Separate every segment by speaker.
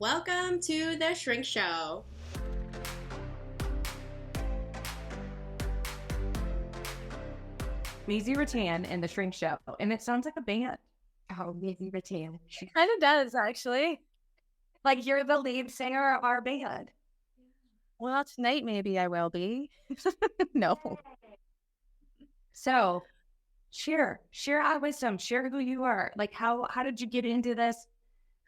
Speaker 1: Welcome to the Shrink Show.
Speaker 2: Maisie Ruttan and the Shrink Show, and it sounds like a band.
Speaker 3: Oh, Maisie Ruttan.
Speaker 4: It kind of does, actually.
Speaker 3: Like you're the lead singer of our band.
Speaker 4: Well, tonight maybe I will be. No.
Speaker 3: So, share our wisdom. Share who you are. Like, how did you get into this?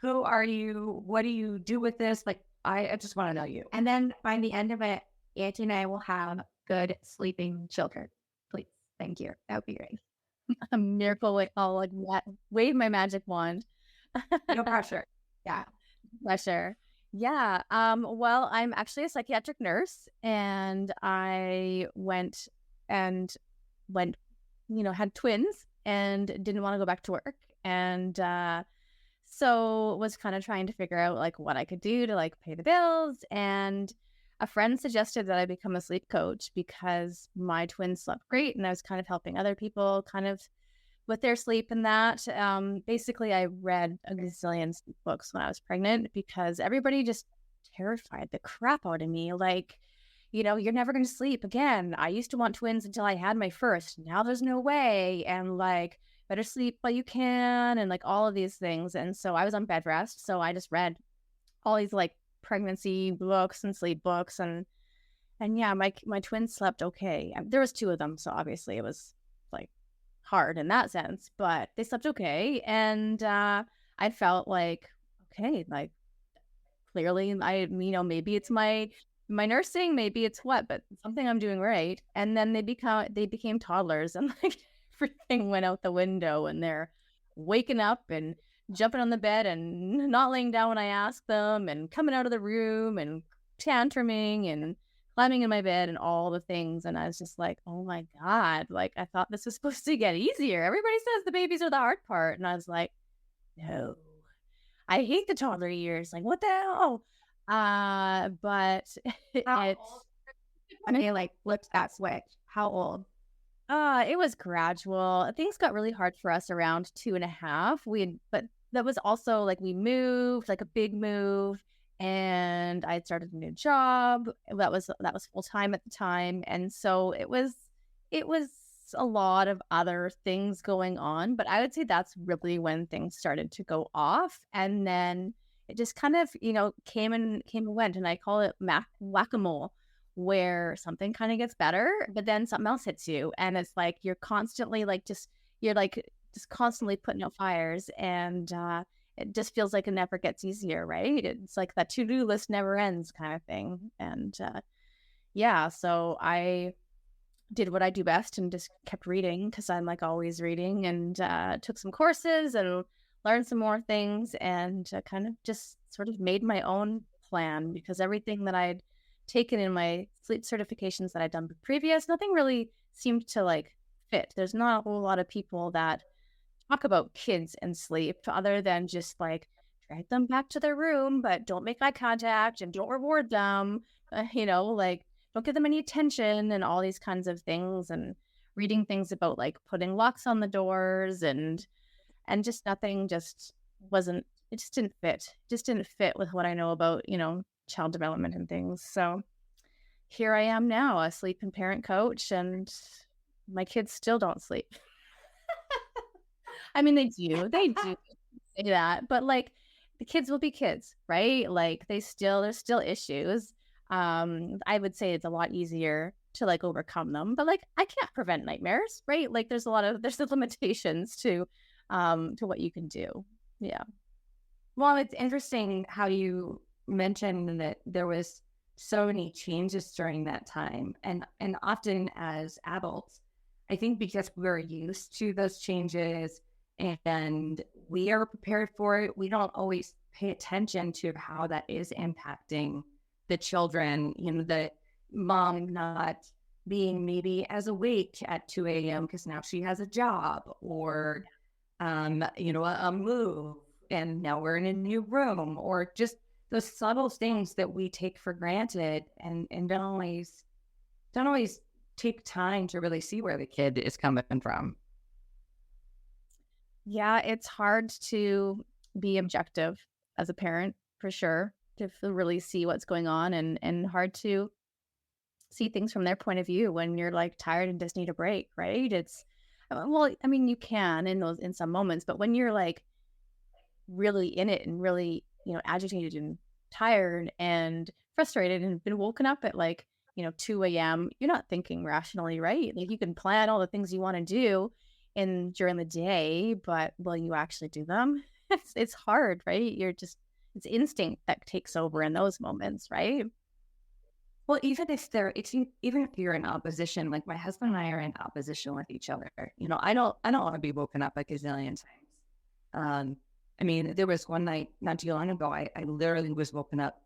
Speaker 3: Who are you? What do you do with this? Like, I just want to know you.
Speaker 5: And then by the end of it, Auntie and I will have good sleeping children. Please. Thank you. That would be great.
Speaker 4: A miracle, like I'll like wave my magic wand.
Speaker 3: No pressure.
Speaker 5: Yeah.
Speaker 4: Pressure. Yeah. Well, I'm actually a psychiatric nurse, and I went, had twins and didn't want to go back to work. And so was kind of trying to figure out like what I could do to like pay the bills. And a friend suggested that I become a sleep coach because my twins slept great, and I was kind of helping other people kind of with their sleep and that. Basically, I read a gazillion sleep books when I was pregnant because everybody just terrified the crap out of me. Like, you're never going to sleep again. I used to want twins until I had my first. Now there's no way. And like, better sleep while you can, and like all of these things. And so I was on bed rest. So I just read all these like pregnancy books and sleep books. And yeah, my twins slept okay. There was two of them. So obviously it was like hard in that sense, but they slept okay. And I felt like, okay, like clearly maybe it's my nursing, maybe it's what, but something I'm doing right. And then they became toddlers, and like everything went out the window, and they're waking up and jumping on the bed and not laying down when I ask them, and coming out of the room and tantruming and climbing in my bed and all the things. And I was just like, oh my God, like I thought this was supposed to get easier. Everybody says the babies are the hard part. And I was like, no, I hate the toddler years. Like, what the hell? But
Speaker 5: like flipped that switch. How old?
Speaker 4: It was gradual. Things got really hard for us around 2.5. But that was also like we moved, like a big move, and I had started a new job. That was full time at the time, and so it was a lot of other things going on. But I would say that's really when things started to go off, and then it just kind of came and went, and I call it whack-a-mole, where something kind of gets better, but then something else hits you, and it's like you're constantly just constantly putting out fires, and it just feels like it never gets easier, right? It's like that to-do list never ends kind of thing. And yeah, so I did what I do best and just kept reading, because I'm like always reading, and took some courses and learned some more things, and kind of just sort of made my own plan, because everything that I'd taken in my sleep certifications that I'd done previous, nothing really seemed to like fit. There's not a whole lot of people that talk about kids and sleep other than just like drag them back to their room, but don't make eye contact and don't reward them, like don't give them any attention and all these kinds of things, and reading things about like putting locks on the doors and just nothing just wasn't, it just didn't fit. It just didn't fit with what I know about, child development and things. So here I am now, a sleep and parent coach, and my kids still don't sleep. I mean, they do say that, but like the kids will be kids, right? Like there's still issues. I would say it's a lot easier to like overcome them, but like I can't prevent nightmares, right? Like there's the limitations to what you can do. Yeah.
Speaker 3: Well, it's interesting how you mentioned that there was so many changes during that time, and often as adults, I think because we're used to those changes and we are prepared for it, we don't always pay attention to how that is impacting the children. The mom not being maybe as awake at 2 a.m. because now she has a job, or a move, and now we're in a new room, or just those subtle things that we take for granted and don't always take time to really see where the kid is coming from.
Speaker 4: Yeah, it's hard to be objective as a parent for sure, to really see what's going on, and hard to see things from their point of view when you're like tired and just need a break, right? It's well, I mean, you can in some moments, but when you're like really in it and really, agitated and tired and frustrated and been woken up at like, 2 a.m., you're not thinking rationally, right? Like you can plan all the things you want to do in during the day, but will you actually do them? It's hard, right? It's instinct that takes over in those moments, right?
Speaker 3: Well, even if you're in opposition, like my husband and I are in opposition with each other. I don't want to be woken up a gazillion times. I mean, there was one night not too long ago, I literally was woken up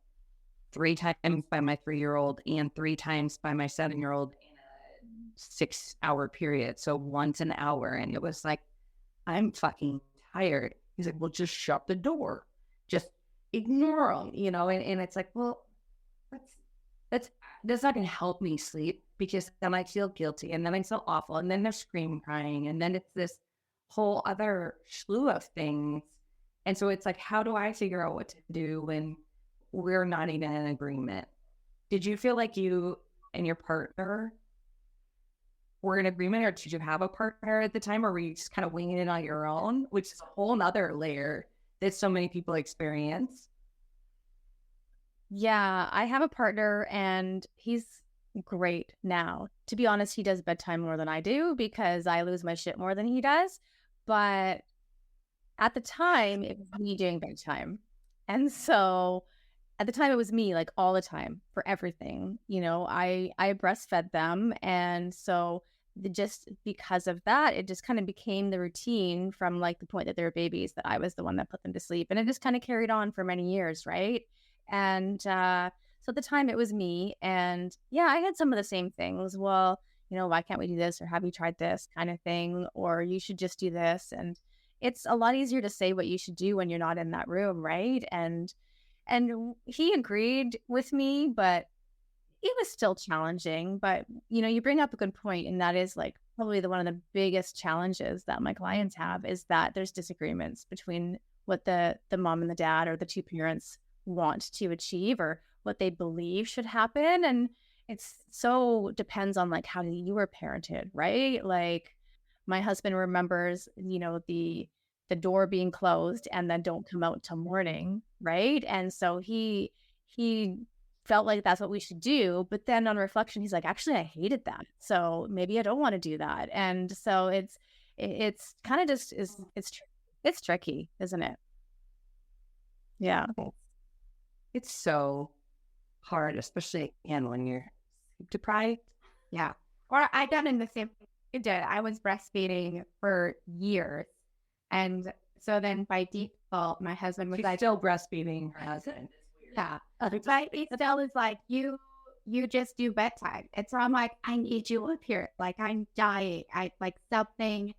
Speaker 3: 3 times by my 3-year-old and 3 times by my 7-year-old in a 6-hour period. So once an hour. And it was like, I'm fucking tired. He's like, well, just shut the door. Just ignore them, and it's like, well, that's not going to help me sleep because then I feel guilty and then I feel awful and then they're screaming, crying, and then it's this whole other slew of things. And so it's like, how do I figure out what to do when we're not even in agreement? Did you feel like you and your partner were in agreement, or did you have a partner at the time, or were you just kind of winging it on your own, which is a whole nother layer that so many people experience?
Speaker 4: Yeah, I have a partner and he's great now. To be honest, he does bedtime more than I do because I lose my shit more than he does. But at the time, it was me doing bedtime. And so at the time, it was me like all the time for everything. I breastfed them. And so just because of that, it just kind of became the routine from like the point that they were babies that I was the one that put them to sleep. And it just kind of carried on for many years, right? And so at the time it was me. And yeah, I had some of the same things. Well, why can't we do this? Or have you tried this kind of thing? Or you should just do this. And it's a lot easier to say what you should do when you're not in that room, right? And he agreed with me, but it was still challenging. But you bring up a good point, and that is like probably one of the biggest challenges that my clients have is that there's disagreements between what the mom and the dad or the two parents want to achieve or what they believe should happen. And it's so depends on like how you were parented, right? Like my husband remembers, the door being closed and then don't come out till morning, right? And so he felt like that's what we should do. But then on reflection, he's like, actually, I hated that. So maybe I don't want to do that. And so it's kind of just it's tricky, isn't it? Yeah.
Speaker 3: It's so hard, especially again when you're sleep deprived.
Speaker 5: Yeah. Or I done in the same thing you did. I was breastfeeding for years. And so then by default, my husband was
Speaker 3: She's
Speaker 5: like,
Speaker 3: still breastfeeding her husband.
Speaker 5: yeah. But he still is like, you just do bedtime. And so I'm like, I need you up here. Like I'm dying. I like something,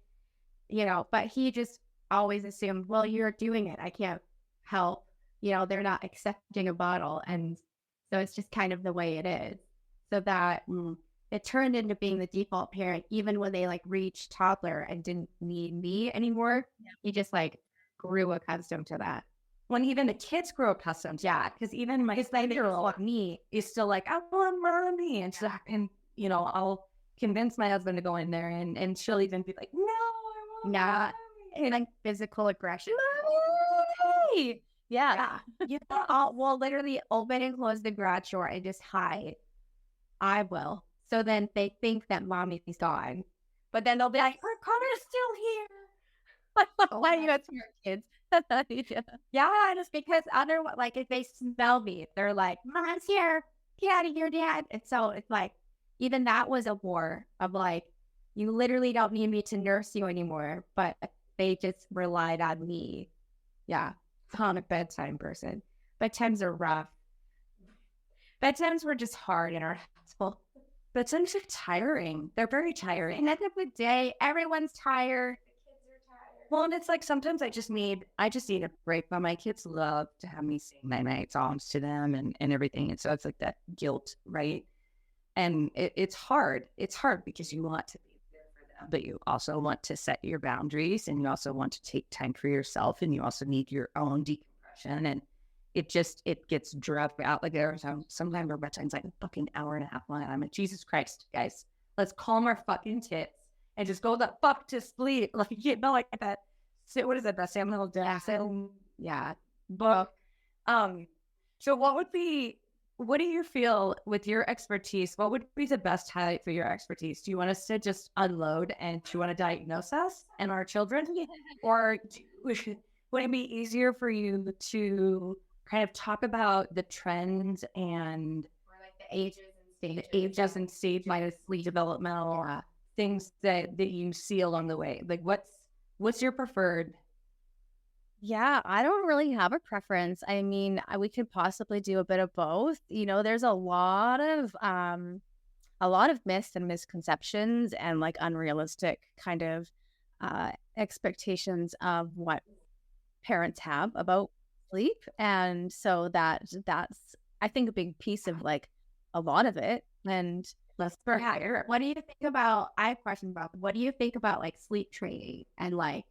Speaker 5: but he just always assumed, well, you're doing it. I can't help. They're not accepting a bottle. And so it's just kind of the way it is. So that it turned into being the default parent, even when they like reached toddler and didn't need me anymore. Yeah. He just like grew accustomed to that.
Speaker 3: When even the kids grow accustomed to that, because even my 7-year-old me is still like, I want mommy. And so, and I'll convince my husband to go in there and she'll even be like, no, I want
Speaker 5: mommy. And like physical aggression.
Speaker 3: Mommy!
Speaker 5: Yeah. We'll literally open and close the garage door and just hide. I will. So then they think that mommy's gone. But then they'll be like, her car's still here.
Speaker 4: Why you to your kids?
Speaker 5: Yeah, just because otherwise, like if they smell me, they're like, mom's here. Get out of here, dad. And so it's like, even that was a war of like, you literally don't need me to nurse you anymore. But they just relied on me. Yeah. I'm a bedtime person. Bedtimes are rough. Bedtimes were just hard in our household.
Speaker 3: Bedtimes are tiring. They're very tiring.
Speaker 5: And at the end of the day, everyone's tired. The kids are tired.
Speaker 3: Well, and it's like sometimes I just need a break. But my kids love to have me sing my night songs to them and everything. And so it's like that guilt, right? And it's hard. It's hard because you want to be there for them, but you also want to set your boundaries and you also want to take time for yourself and you also need your own decompression. And it gets dragged out. Like sometimes our bedtime's like a fucking hour and a half long. I'm like, Jesus Christ, guys, let's calm our fucking tits and just go the fuck to sleep. Like, you know, like that. So what is it? That Samuel Jackson, book. So what do you feel with your expertise? What would be the best highlight for your expertise? Do you want us to just unload and do you want to diagnose us and our children? Or would it be easier for you to kind of talk about the trends and
Speaker 5: Or like the ages and stage
Speaker 3: like sleep developmental things that you see along the way? Like what's your preferred?
Speaker 4: Yeah, I don't really have a preference. I mean, we could possibly do a bit of both. You know, there's a lot of myths and misconceptions and like unrealistic kind of expectations of what parents have about sleep. And so that's I think a big piece of like a lot of it. And
Speaker 3: Let's
Speaker 5: what do you think about, I have a question about, what do you think about like sleep training and like,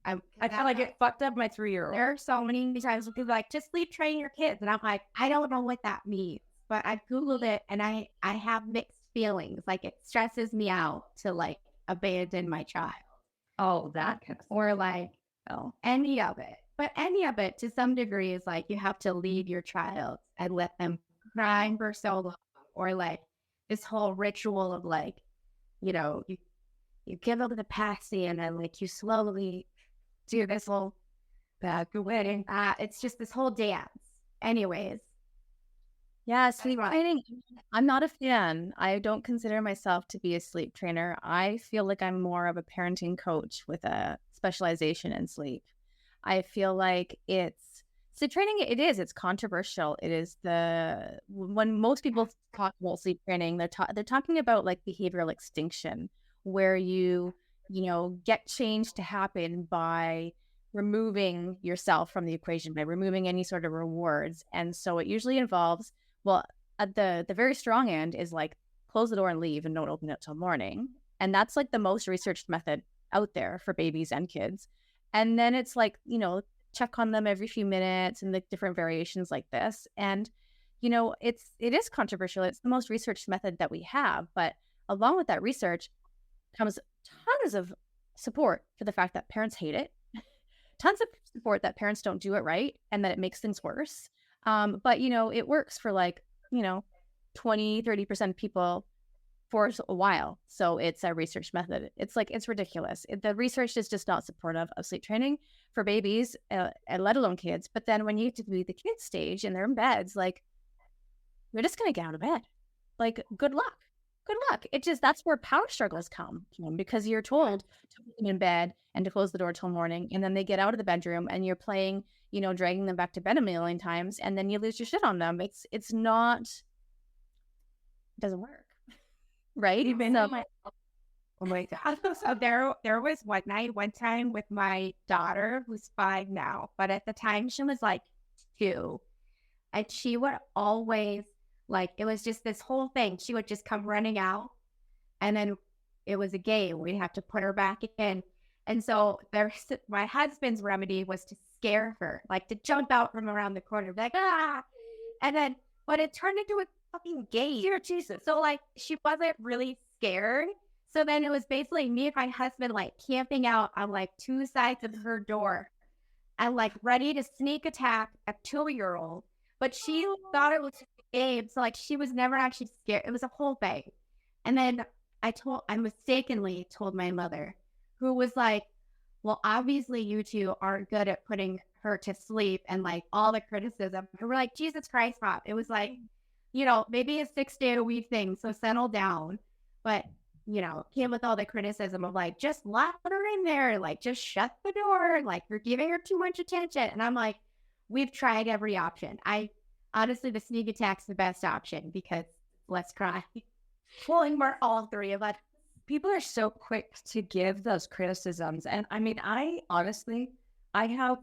Speaker 3: I feel like it fucked up my 3-year-old.
Speaker 5: there are so many times when people are like, just sleep train your kids. And I'm like, I don't know what that means. But I Googled it and I have mixed feelings. Like it stresses me out to like abandon my child.
Speaker 3: Oh, that kind of
Speaker 5: Or like any of it. But any of it to some degree is like you have to leave your child and let them cry for so long. Or like this whole ritual of like, you know, you give them the passy and then like you slowly do this whole back away. It's just this whole dance. Anyways.
Speaker 4: yeah, sleep training, I'm not a fan. I don't consider myself to be a sleep trainer. I feel like I'm more of a parenting coach with a specialization in sleep. I feel like sleep training, it's controversial. It is when most people talk about sleep training, they're talking about like behavioral extinction, where you get change to happen by removing yourself from the equation, by removing any sort of rewards. And so it usually involves, well, at the very strong end is like close the door and leave and don't open it till morning. And that's like the most researched method out there for babies and kids. And then it's like, check on them every few minutes and the different variations like this. And, it is controversial. It's the most researched method that we have. But along with that research comes tons of support for the fact that parents hate it, tons of support that parents don't do it right and that it makes things worse. But, it works for like, 20-30% of people for a while. So it's a research method. It's like, it's ridiculous. The research is just not supportive of sleep training for babies, let alone kids. But then when you get to be the kids stage and they're in beds, like, we're just going to get out of bed. Like, good luck. Good luck. That's where power struggles come because you're told to put them in bed and to close the door till morning. And then they get out of the bedroom and you're playing, dragging them back to bed a million times. And then you lose your shit on them. It doesn't work. Right?
Speaker 5: Even oh my God. So there was one time with my daughter who's 5 now, but at the time she was like 2. And she would always like, it was just this whole thing. She would just come running out and then it was a game. We'd have to put her back in. And so my husband's remedy was to scare her, like to jump out from around the corner, like, ah. And then, but it turned into a fucking game. Dear Jesus. So like, she wasn't really scared. So then it was basically me and my husband like camping out on like 2 sides of her door and like ready to sneak attack a 2-year-old. But she thought it was a game. So like, she was never actually scared. It was a whole thing. And then I mistakenly told my mother, who was like, well, obviously you two aren't good at putting her to sleep and like all the criticism. And we're like, Jesus Christ, Mom. It was like, maybe a 6-day-a-week thing. So settle down. But, came with all the criticism of like, just lock her in there. Like, just shut the door. Like, you're giving her too much attention. And I'm like, we've tried every option. Honestly, the sneak attack's the best option because less cry. Pulling for all 3 of us.
Speaker 3: People are so quick to give those criticisms. And I mean, I have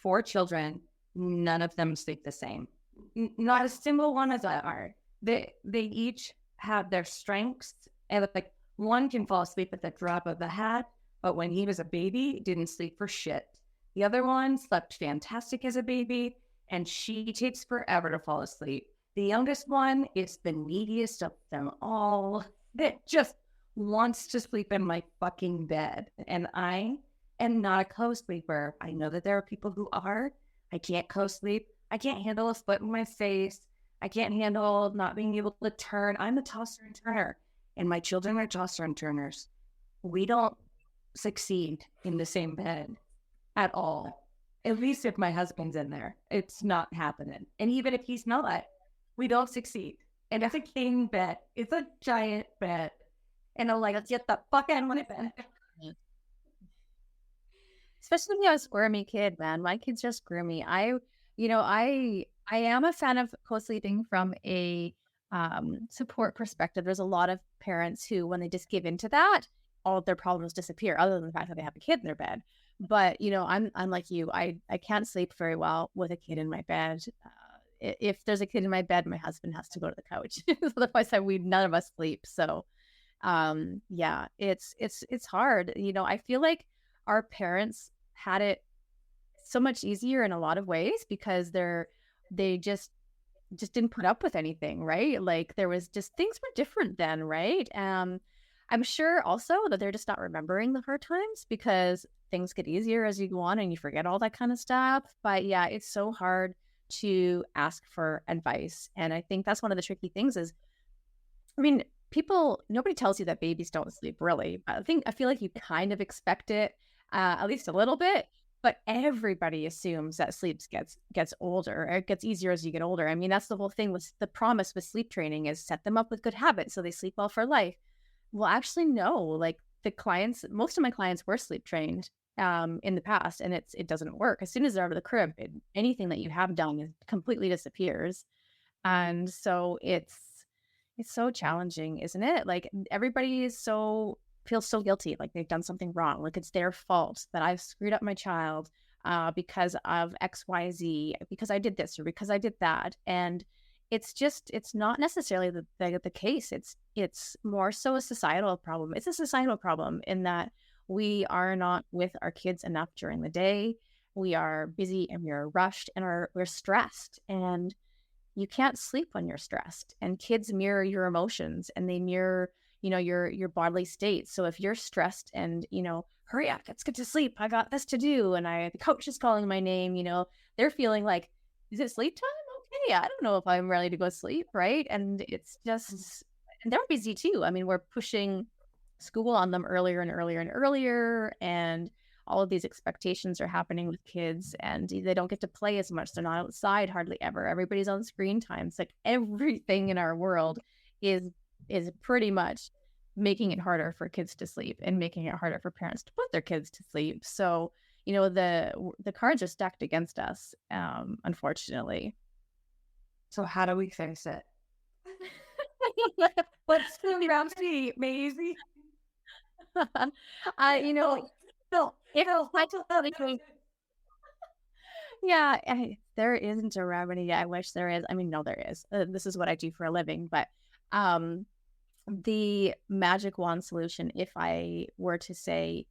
Speaker 3: 4 children. None of them sleep the same. Not a single one of them are. They each have their strengths. And like, one can fall asleep at the drop of the hat, but when he was a baby, didn't sleep for shit. The other one slept fantastic as a baby. and she takes forever to fall asleep. The youngest one is the neediest of them all. That just wants to sleep in my fucking bed. And I am not a co-sleeper. I know that there are people who are. I can't co-sleep. I can't handle a foot in my face. I can't handle not being able to turn. I'm a tosser and turner, and my children are tosser and turners. We don't succeed in the same bed at all. At least if my husband's in there, it's not happening. And even if he's not, we don't succeed. And it's a king bed. It's a giant bed. And I'm like, let's get the fuck out of my bed.
Speaker 4: Especially when you're a squirmy kid, man. My kids are squirmy. I am a fan of co-sleeping from a support perspective. There's a lot of parents who, when they just give into that, all of their problems disappear, other than the fact that they have a kid in their bed. But I'm like you. I can't sleep very well with a kid in my bed. If there's a kid in my bed, my husband has to go to the couch. Otherwise, none of us sleep. So, yeah, it's hard. I feel like our parents had it so much easier in a lot of ways because they just didn't put up with anything, right? Like there was just things were different then, right? I'm sure also that they're just not remembering the hard times because things get easier as you go on and you forget all that kind of stuff. But yeah, it's so hard to ask for advice. And I think that's one of the tricky things is, I mean, nobody tells you that babies don't sleep really. I feel like you kind of expect it, at least a little bit. But everybody assumes that sleep gets older, or it gets easier as you get older. I mean, that's the whole thing with the promise with sleep training is set them up with good habits so they sleep well for life. Well, actually, no. Like most of my clients were sleep trained in the past, and it doesn't work. As soon as they're out of the crib, anything that you have done completely disappears. And so it's so challenging, isn't it? Like everybody feels so guilty, like they've done something wrong, like it's their fault that I've screwed up my child because of XYZ, because I did this or because I did that. And it's not necessarily the case. It's more so a societal problem. It's a societal problem in that we are not with our kids enough during the day. We are busy and we're rushed and we're stressed, and you can't sleep when you're stressed. And kids mirror your emotions and they mirror your bodily state. So if you're stressed and hurry up, let's get to sleep, I got this to do, and the coach is calling my name, they're feeling like, is it sleep time? Okay, I don't know if I'm ready to go sleep, right? And it's just, and they're busy too. I mean, we're pushing school on them earlier and earlier and earlier, and all of these expectations are happening with kids, and they don't get to play as much. They're not outside hardly ever. Everybody's on screen time. It's like everything in our world is pretty much making it harder for kids to sleep and making it harder for parents to put their kids to sleep. So, the cards are stacked against us, unfortunately.
Speaker 3: So how do we fix it? Let's spin around to Maisie.
Speaker 4: There isn't a remedy. I wish there is. I mean, no, there is. This is what I do for a living, but the magic wand solution, if I were to say,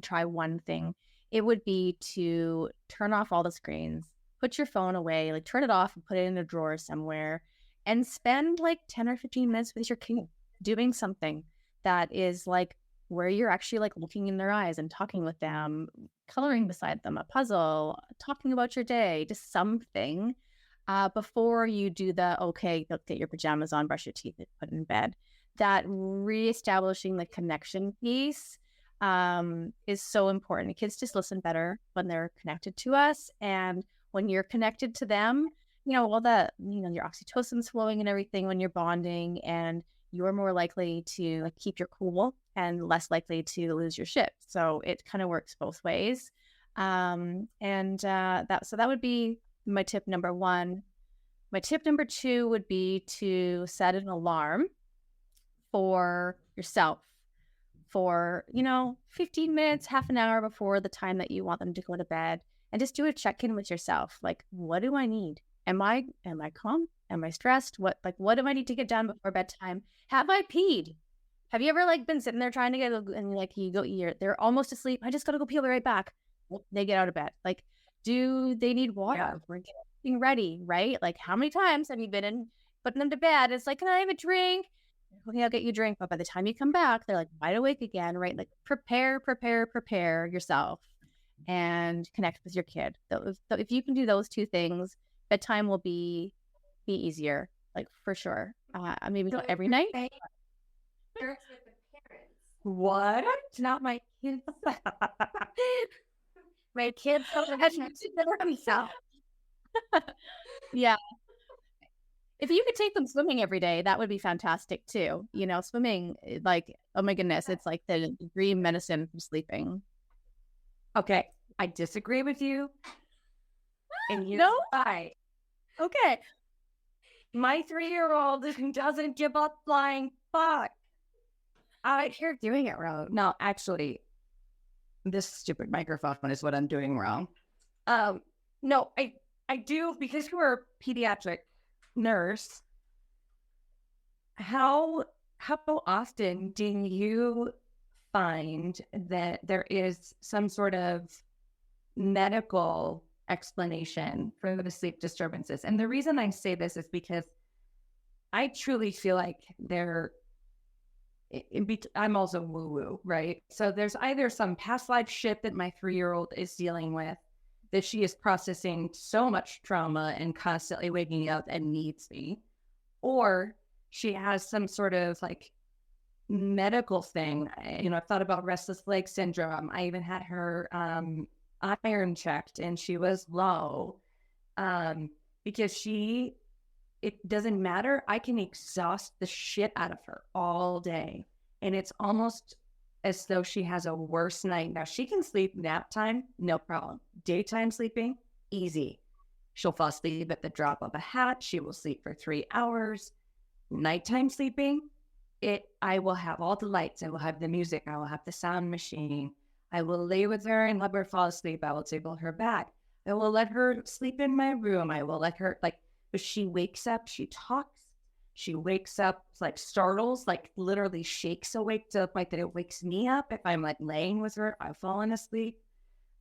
Speaker 4: try one thing, it would be to turn off all the screens, put your phone away, like turn it off and put it in a drawer somewhere, and spend like 10 or 15 minutes with your kid doing something that is like where you're actually like looking in their eyes and talking with them, coloring beside them, a puzzle, talking about your day, just something before you do get your pajamas on, brush your teeth, and put in bed. That reestablishing the connection piece is so important. Kids just listen better when they're connected to us, and when you're connected to them, all that, your oxytocin's flowing and everything when you're bonding, and you're more likely to keep your cool and less likely to lose your shit. So it kind of works both ways. That would be my tip number one. My tip number two would be to set an alarm for yourself for, 15 minutes, half an hour before the time that you want them to go to bed, and just do a check-in with yourself. Like, what do I need? Am I calm? Am I stressed? What do I need to get done before bedtime? Have I peed? Have you ever been sitting there trying to get, and they're almost asleep. I just got to go pee, I'll be right back. They get out of bed. Do they need water?
Speaker 3: Yeah.
Speaker 4: We're getting ready, right? Like, how many times have you been in putting them to bed? It's like, can I have a drink? Okay, I'll get you a drink. But by the time you come back, they're like wide awake again, right? Like, prepare yourself and connect with your kid. So if you can do those two things, bedtime will be easier, like for sure. Maybe not every night.
Speaker 3: What?
Speaker 5: Not my kids. My kids don't have to for themselves.
Speaker 4: Yeah. If you could take them swimming every day, that would be fantastic too. You know, swimming, like, oh my goodness, it's like the dream medicine from sleeping.
Speaker 3: Okay, I disagree with you. And you
Speaker 4: No?
Speaker 3: why?
Speaker 4: Okay.
Speaker 3: My 3-year-old doesn't give up flying fuck.
Speaker 5: You're doing it wrong.
Speaker 3: No, actually, this stupid microphone is what I'm doing wrong. No, I do, because you are a pediatric nurse. How often do you find that there is some sort of medical explanation for the sleep disturbances? And the reason I say this is because I truly feel like I'm also woo-woo, right? So there's either some past life shit that my 3-year-old is dealing with, that she is processing so much trauma and constantly waking up and needs me, or she has some sort of like medical thing. I've thought about restless leg syndrome. I even had her iron checked and she was low, because it doesn't matter. I can exhaust the shit out of her all day. And it's almost as though she has a worse night. Now, she can sleep nap time, no problem. Daytime sleeping, easy. She'll fall asleep at the drop of a hat. She will sleep for 3 hours. Nighttime sleeping, I will have all the lights. I will have the music. I will have the sound machine. I will lay with her and let her fall asleep. I will table her back. I will let her sleep in my room. I will let her, if she wakes up, she talks. She wakes up, like startles, like literally shakes awake to the point that it wakes me up. If I'm like laying with her, I've fallen asleep.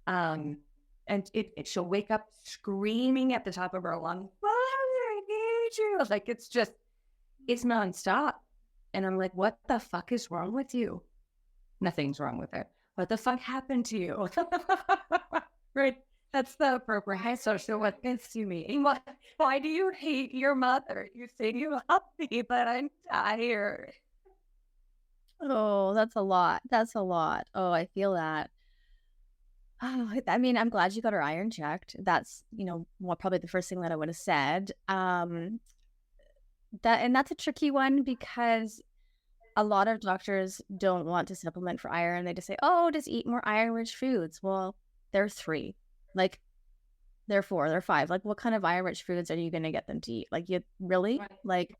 Speaker 3: And she'll wake up screaming at the top of her lungs, "I need you!" Like, it's nonstop. And I'm like, what the fuck is wrong with you? Nothing's wrong with it. What the fuck happened to you? Right? That's the appropriate social. What gets to me? Why do you hate your mother? You say you love me, but I'm tired.
Speaker 4: Oh, that's a lot. That's a lot. Oh, I feel that. Oh, I mean, I'm glad you got her iron checked. That's, probably the first thing that I would have said. That's a tricky one, because a lot of doctors don't want to supplement for iron. They just say, oh, just eat more iron-rich foods. Well, they're 3. Like, they're 4, they're 5. Like, what kind of iron-rich foods are you going to get them to eat? Like, you really? Like,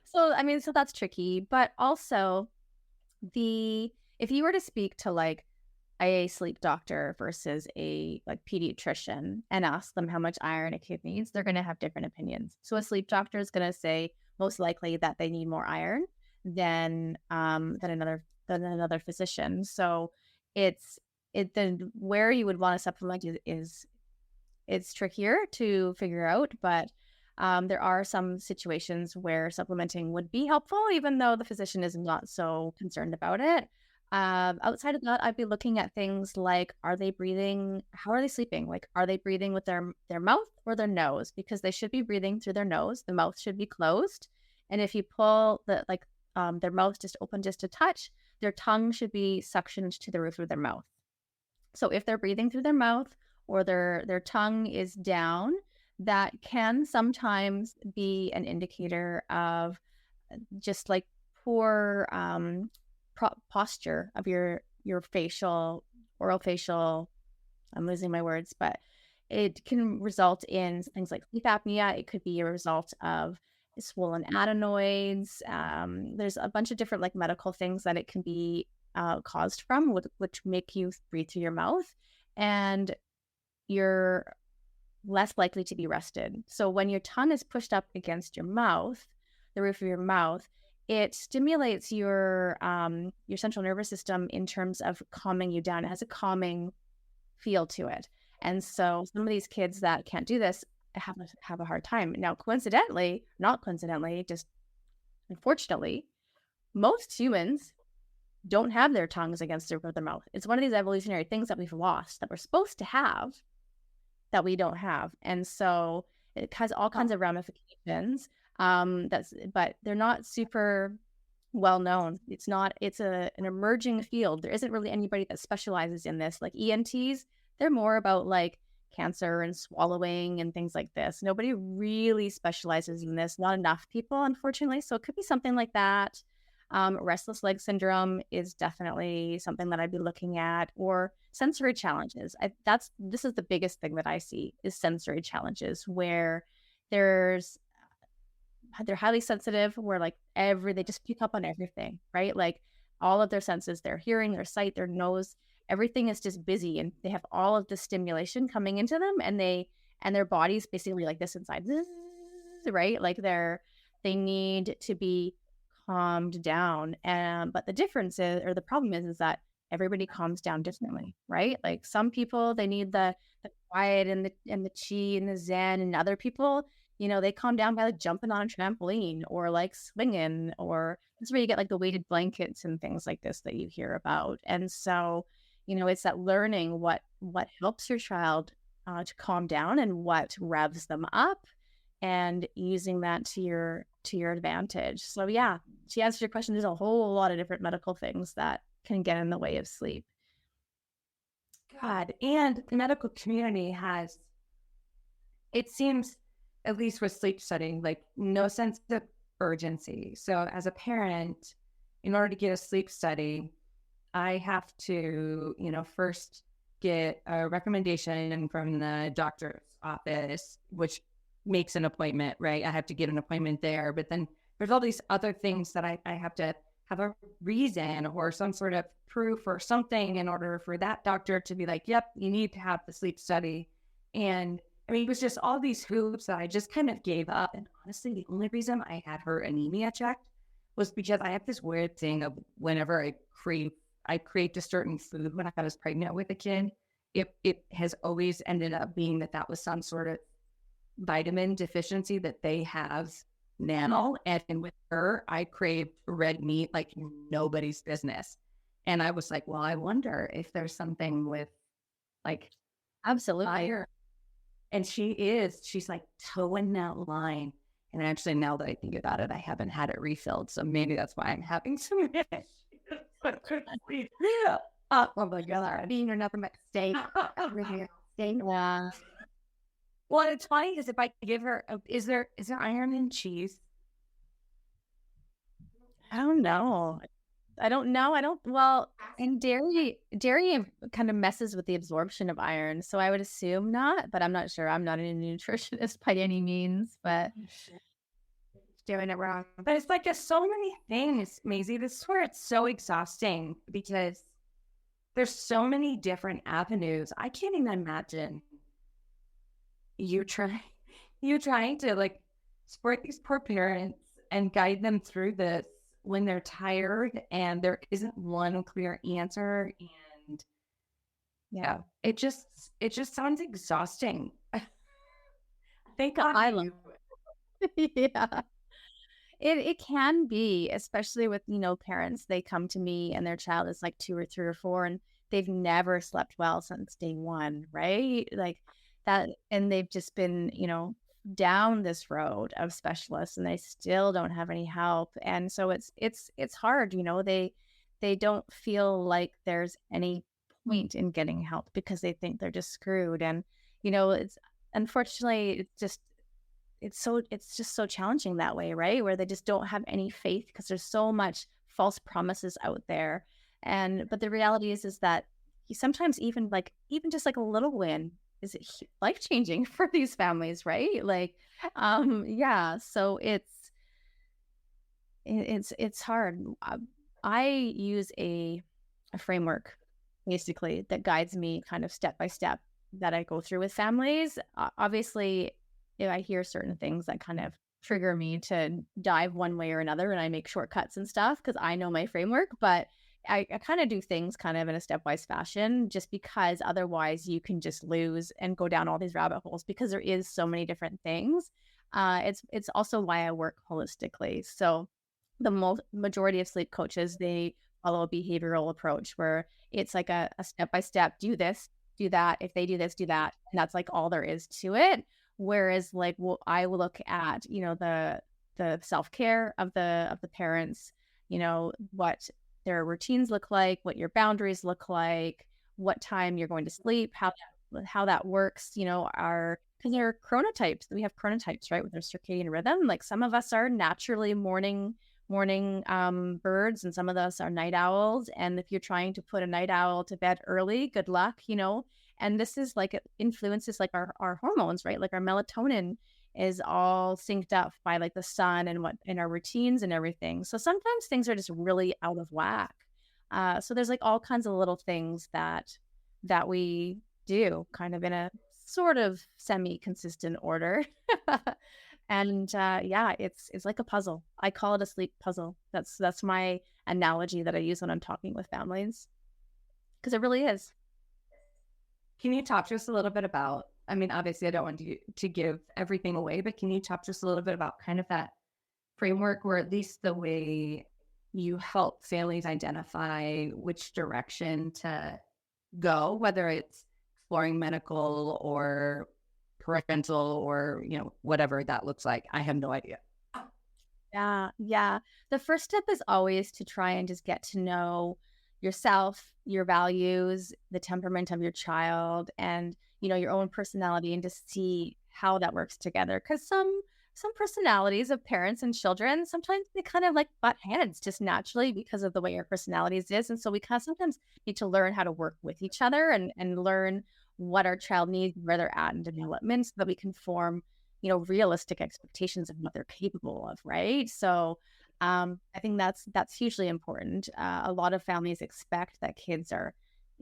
Speaker 4: So, I mean, so that's tricky. But also, if you were to speak to like a sleep doctor versus a like pediatrician and ask them how much iron a kid needs, they're going to have different opinions. So a sleep doctor is going to say most likely that they need more iron than another physician. So then where you would want to supplement is it's trickier to figure out, but there are some situations where supplementing would be helpful, even though the physician is not so concerned about it. Outside of that, I'd be looking at things like, are they breathing? How are they sleeping? Like, are they breathing with their mouth or their nose? Because they should be breathing through their nose. The mouth should be closed. And if you pull their mouth just open just a touch, their tongue should be suctioned to the roof of their mouth. So if they're breathing through their mouth or their tongue is down, that can sometimes be an indicator of just like poor posture of your oral facial. I'm losing my words, but it can result in things like sleep apnea. It could be a result of swollen adenoids. There's a bunch of different like medical things that it can be caused from, which make you breathe through your mouth, and you're less likely to be rested. So when your tongue is pushed up against your mouth, the roof of your mouth, it stimulates your central nervous system in terms of calming you down. It has a calming feel to it. And so some of these kids that can't do this have a hard time. Now, not coincidentally, just unfortunately, most humans don't have their tongues against the roof of their mouth. It's one of these evolutionary things that we've lost that we're supposed to have that we don't have. And so it has all kinds of ramifications. But they're not super well known. It's an emerging field. There isn't really anybody that specializes in this. Like ENTs, they're more about like cancer and swallowing and things like this. Nobody really specializes in this. Not enough people, unfortunately. So it could be something like that. Restless leg syndrome is definitely something that I'd be looking at, or sensory challenges. This is the biggest thing that I see is sensory challenges where they're highly sensitive, where like they just pick up on everything, right? Like all of their senses, their hearing, their sight, their nose, everything is just busy, and they have all of the stimulation coming into them, and their body's basically like this inside, right? Like they need to be calmed down. But the difference is, or the problem is that everybody calms down differently, right? Like some people, they need the quiet and the chi and the zen, and other people, they calm down by like jumping on a trampoline or like swinging, or that's where you get like the weighted blankets and things like this that you hear about. And so, it's that learning what helps your child to calm down and what revs them up, and using that to your advantage. So yeah, to answer your question, there's a whole lot of different medical things that can get in the way of sleep.
Speaker 2: God, and the medical community has, it seems, at least with sleep studying, like no sense of urgency. So as a parent, in order to get a sleep study, I have to, first get a recommendation from the doctor's office, which makes an appointment, right? I have to get an appointment there. But then there's all these other things that I have to have a reason or some sort of proof or something in order for that doctor to be like, yep, you need to have the sleep study. And I mean, it was just all these hoops that I just kind of gave up. And honestly, the only reason I had her anemia checked was because I have this weird thing of whenever I craved a certain food when I was pregnant with a kid, it has always ended up being that was some sort of vitamin deficiency that they have now. And with her, I craved red meat like nobody's business. And I was like, well, I wonder if there's something with like
Speaker 4: Absolutely.
Speaker 2: fire. And she's like toeing that line. And actually, now that I think about it, I haven't had it refilled. So maybe that's why I'm having some issues. Oh my God.
Speaker 5: Being another mistake.
Speaker 4: Yeah.
Speaker 2: Well, it's funny because if I give her, is there iron in cheese?
Speaker 4: I don't know. Well, and dairy kind of messes with the absorption of iron. So I would assume not, but I'm not sure. I'm not a nutritionist by any means, but
Speaker 5: Doing it wrong.
Speaker 2: But it's like there's so many things, Maisie. This is where it's so exhausting because there's so many different avenues. I can't even imagine you trying to like support these poor parents and guide them through this when they're tired and there isn't one clear answer. And yeah, it just sounds exhausting. Thank God.
Speaker 4: I love it. Yeah. It can be, especially with, parents, they come to me and their child is like 2 or 3 or 4 and they've never slept well since day one, right? Like that. And they've just been, down this road of specialists and they still don't have any help. And so it's hard, they don't feel like there's any point in getting help because they think they're just screwed. And, it's unfortunately, it's just so challenging that way, right? Where they just don't have any faith because there's so much false promises out there. But the reality is that sometimes even just like a little win is life-changing for these families, right? Like, yeah, so it's hard. I use a framework basically that guides me kind of step by step that I go through with families. Obviously, if I hear certain things that kind of trigger me to dive one way or another, and I make shortcuts and stuff because I know my framework. But I kind of do things kind of in a stepwise fashion, just because otherwise you can just lose and go down all these rabbit holes because there is so many different things. It's also why I work holistically. So the majority of sleep coaches, they follow a behavioral approach where it's like a step by step, do this, do that. If they do this, do that. And that's like all there is to it. Whereas like I will look at, the self-care of the parents, what their routines look like, what your boundaries look like, what time you're going to sleep, how that works, because there are chronotypes. We have chronotypes, right, with our circadian rhythm. Like some of us are naturally morning birds, and some of us are night owls. And if you're trying to put a night owl to bed early, good luck, And this is like, it influences like our hormones, right? Like our melatonin is all synced up by like the sun and what in our routines and everything. So sometimes things are just really out of whack. So there's like all kinds of little things that we do kind of in a sort of semi-consistent order. And it's like a puzzle. I call it a sleep puzzle. That's my analogy that I use when I'm talking with families, because it really is.
Speaker 2: Can you talk to us a little bit about, I mean, obviously I don't want you to give everything away, but can you talk to us a little bit about kind of that framework, or at least the way you help families identify which direction to go, whether it's exploring medical or parental or, whatever that looks like? I have no idea.
Speaker 4: Yeah. The first step is always to try and just get to know yourself, your values, the temperament of your child, and your own personality, and to see how that works together. Because some personalities of parents and children, sometimes they kind of like butt heads just naturally because of the way our personalities is. And so we kind of sometimes need to learn how to work with each other and learn what our child needs, where they're at in development, so that we can form realistic expectations of what they're capable of, right? So I think that's hugely important. A lot of families expect that kids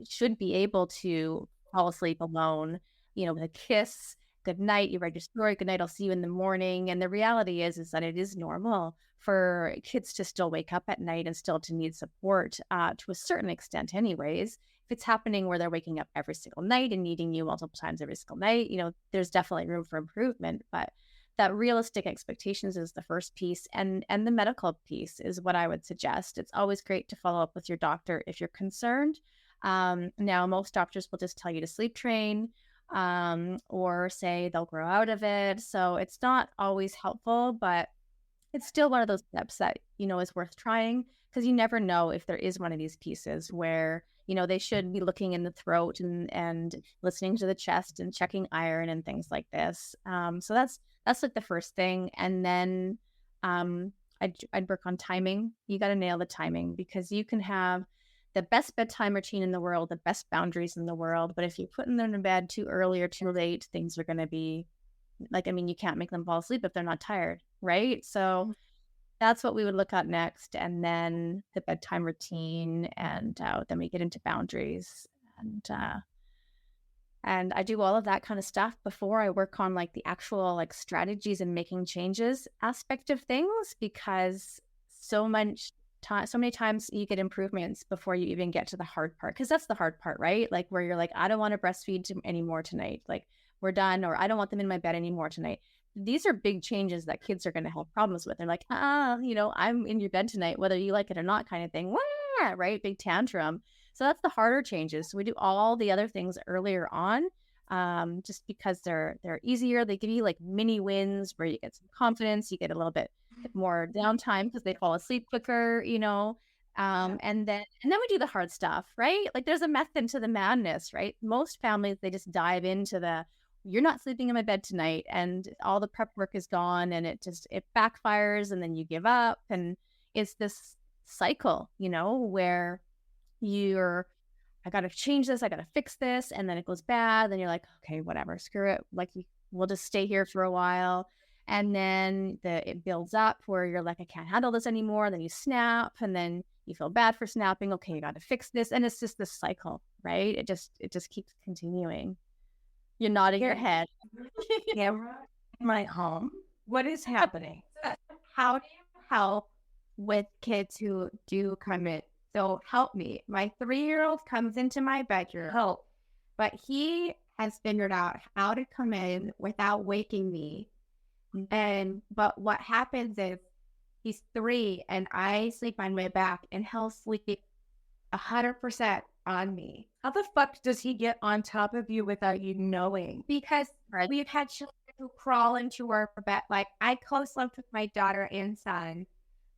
Speaker 4: should be able to fall asleep alone, with a kiss, good night, you read your story, good night, I'll see you in the morning. And the reality is that it is normal for kids to still wake up at night and still to need support to a certain extent anyways. If it's happening where they're waking up every single night and needing you multiple times every single night, there's definitely room for improvement. But that realistic expectations is the first piece, and the medical piece is what I would suggest. It's always great to follow up with your doctor if you're concerned. Now, most doctors will just tell you to sleep train, or say they'll grow out of it. So it's not always helpful, but it's still one of those steps that, is worth trying, because you never know if there is one of these pieces where, they should be looking in the throat and listening to the chest and checking iron and things like this. So that's like the first thing. And then I'd work on timing. You got to nail the timing, because you can have the best bedtime routine in the world, the best boundaries in the world, but if you're putting them to bed too early or too late, things are going to be like, you can't make them fall asleep if they're not tired, right? So that's what we would look at next. And then the bedtime routine, and then we get into boundaries. And I do all of that kind of stuff before I work on like the actual like strategies and making changes aspect of things, because so many times you get improvements before you even get to the hard part, because that's the hard part, right? Like where you're like, I don't want to breastfeed anymore tonight. Like we're done, or I don't want them in my bed anymore tonight. These are big changes that kids are going to have problems with. They're like, I'm in your bed tonight, whether you like it or not, kind of thing. Wah! Right? Big tantrum. So that's the harder changes. So we do all the other things earlier on, just because they're easier. They give you like mini wins where you get some confidence, you get a little bit more downtime because they fall asleep quicker, and then we do the hard stuff, right? Like there's a method to the madness, right? Most families, they just dive into you're not sleeping in my bed tonight, and all the prep work is gone, and it backfires, and then you give up, and it's this cycle, where I got to change this, I got to fix this, and then it goes bad. Then you're like, okay, whatever, screw it. Like we'll just stay here for a while. And then it builds up where you're like, I can't handle this anymore. Then you snap, and then you feel bad for snapping. Okay, you got to fix this. And it's just this cycle, right? It just keeps continuing. You're nodding your head.
Speaker 2: Yeah, in my home, What is happening?
Speaker 5: How do you help with kids who do come in? So help me. My 3-year-old comes into my bedroom.
Speaker 2: Help.
Speaker 5: But he has figured out how to come in without waking me. But what happens is he's 3 and I sleep on my back and he'll sleep 100% on me.
Speaker 2: How the fuck does he get on top of you without you knowing?
Speaker 5: Because we've had children who crawl into our bed. Like I co-slept with my daughter and son.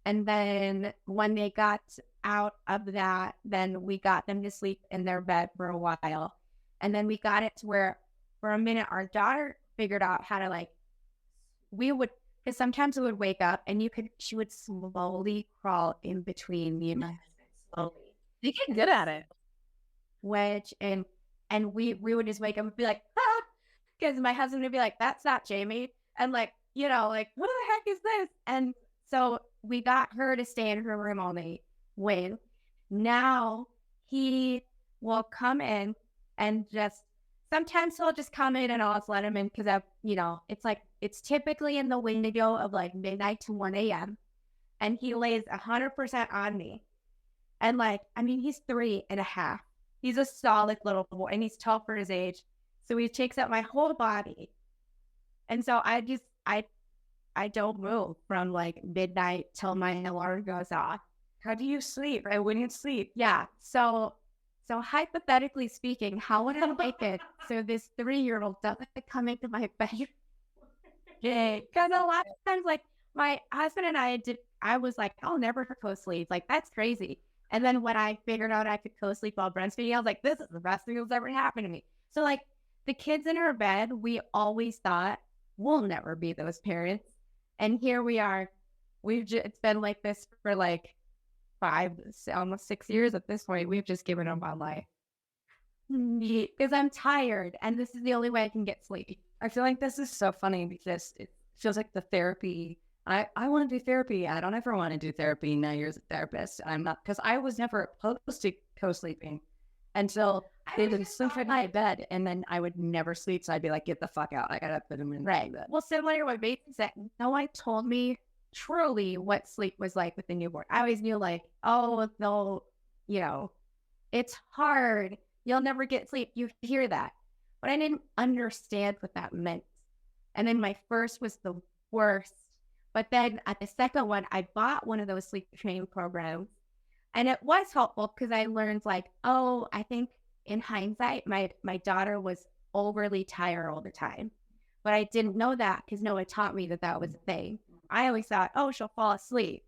Speaker 5: And then when they got out of that, then we got them to sleep in their bed for a while. And then we got it to where for a minute, our daughter figured out how to because sometimes we would wake up and she would slowly crawl in between me and my husband, slowly.
Speaker 4: You get good at it.
Speaker 5: Wedge and we would just wake up and be like, ah, because my husband would be like, that's not Jamie. And like, like, what the heck is this? And so we got her to stay in her room all night. When now he will come in and sometimes he'll just come in and I'll just let him in because it's typically in the window of like midnight to 1 a.m. and he lays 100% on me. And he's 3.5. He's a solid little boy and he's tall for his age. So he takes up my whole body. And so I don't move from like midnight till my alarm goes off.
Speaker 2: How do you sleep? I wouldn't sleep.
Speaker 5: Yeah. So hypothetically speaking, how would I make it so this 3-year-old doesn't come into my bedroom? Because a lot of times, like my husband and I was like, I'll never co-sleep. Like that's crazy. And then when I figured out I could co-sleep while breastfeeding, I was like, this is the best thing that's ever happened to me. So like the kids in our bed, we always thought we'll never be those parents. And here we are. It's been like this for like almost 6 years at this point. We've just given up on life. Because I'm tired and this is the only way I can get sleep.
Speaker 2: I feel like this is so funny because it feels like the therapy. I want to do therapy. I don't ever want to do therapy. Now you're a therapist. I'm not, because I was never opposed to co-sleeping until they would sleep in my bed and then I would never sleep. So I'd be like, get the fuck out. I got to put them in bed.
Speaker 5: Well, similar to what Maisie said, no one told me truly what sleep was like with the newborn. I always knew like, oh, they'll, it's hard. You'll never get sleep. You hear that. But I didn't understand what that meant. And then my first was the worst. But then at the second one, I bought one of those sleep training programs. And it was helpful because I learned like, oh, I think in hindsight, my daughter was overly tired all the time. But I didn't know that because no one taught me that was a thing. I always thought, oh, she'll fall asleep.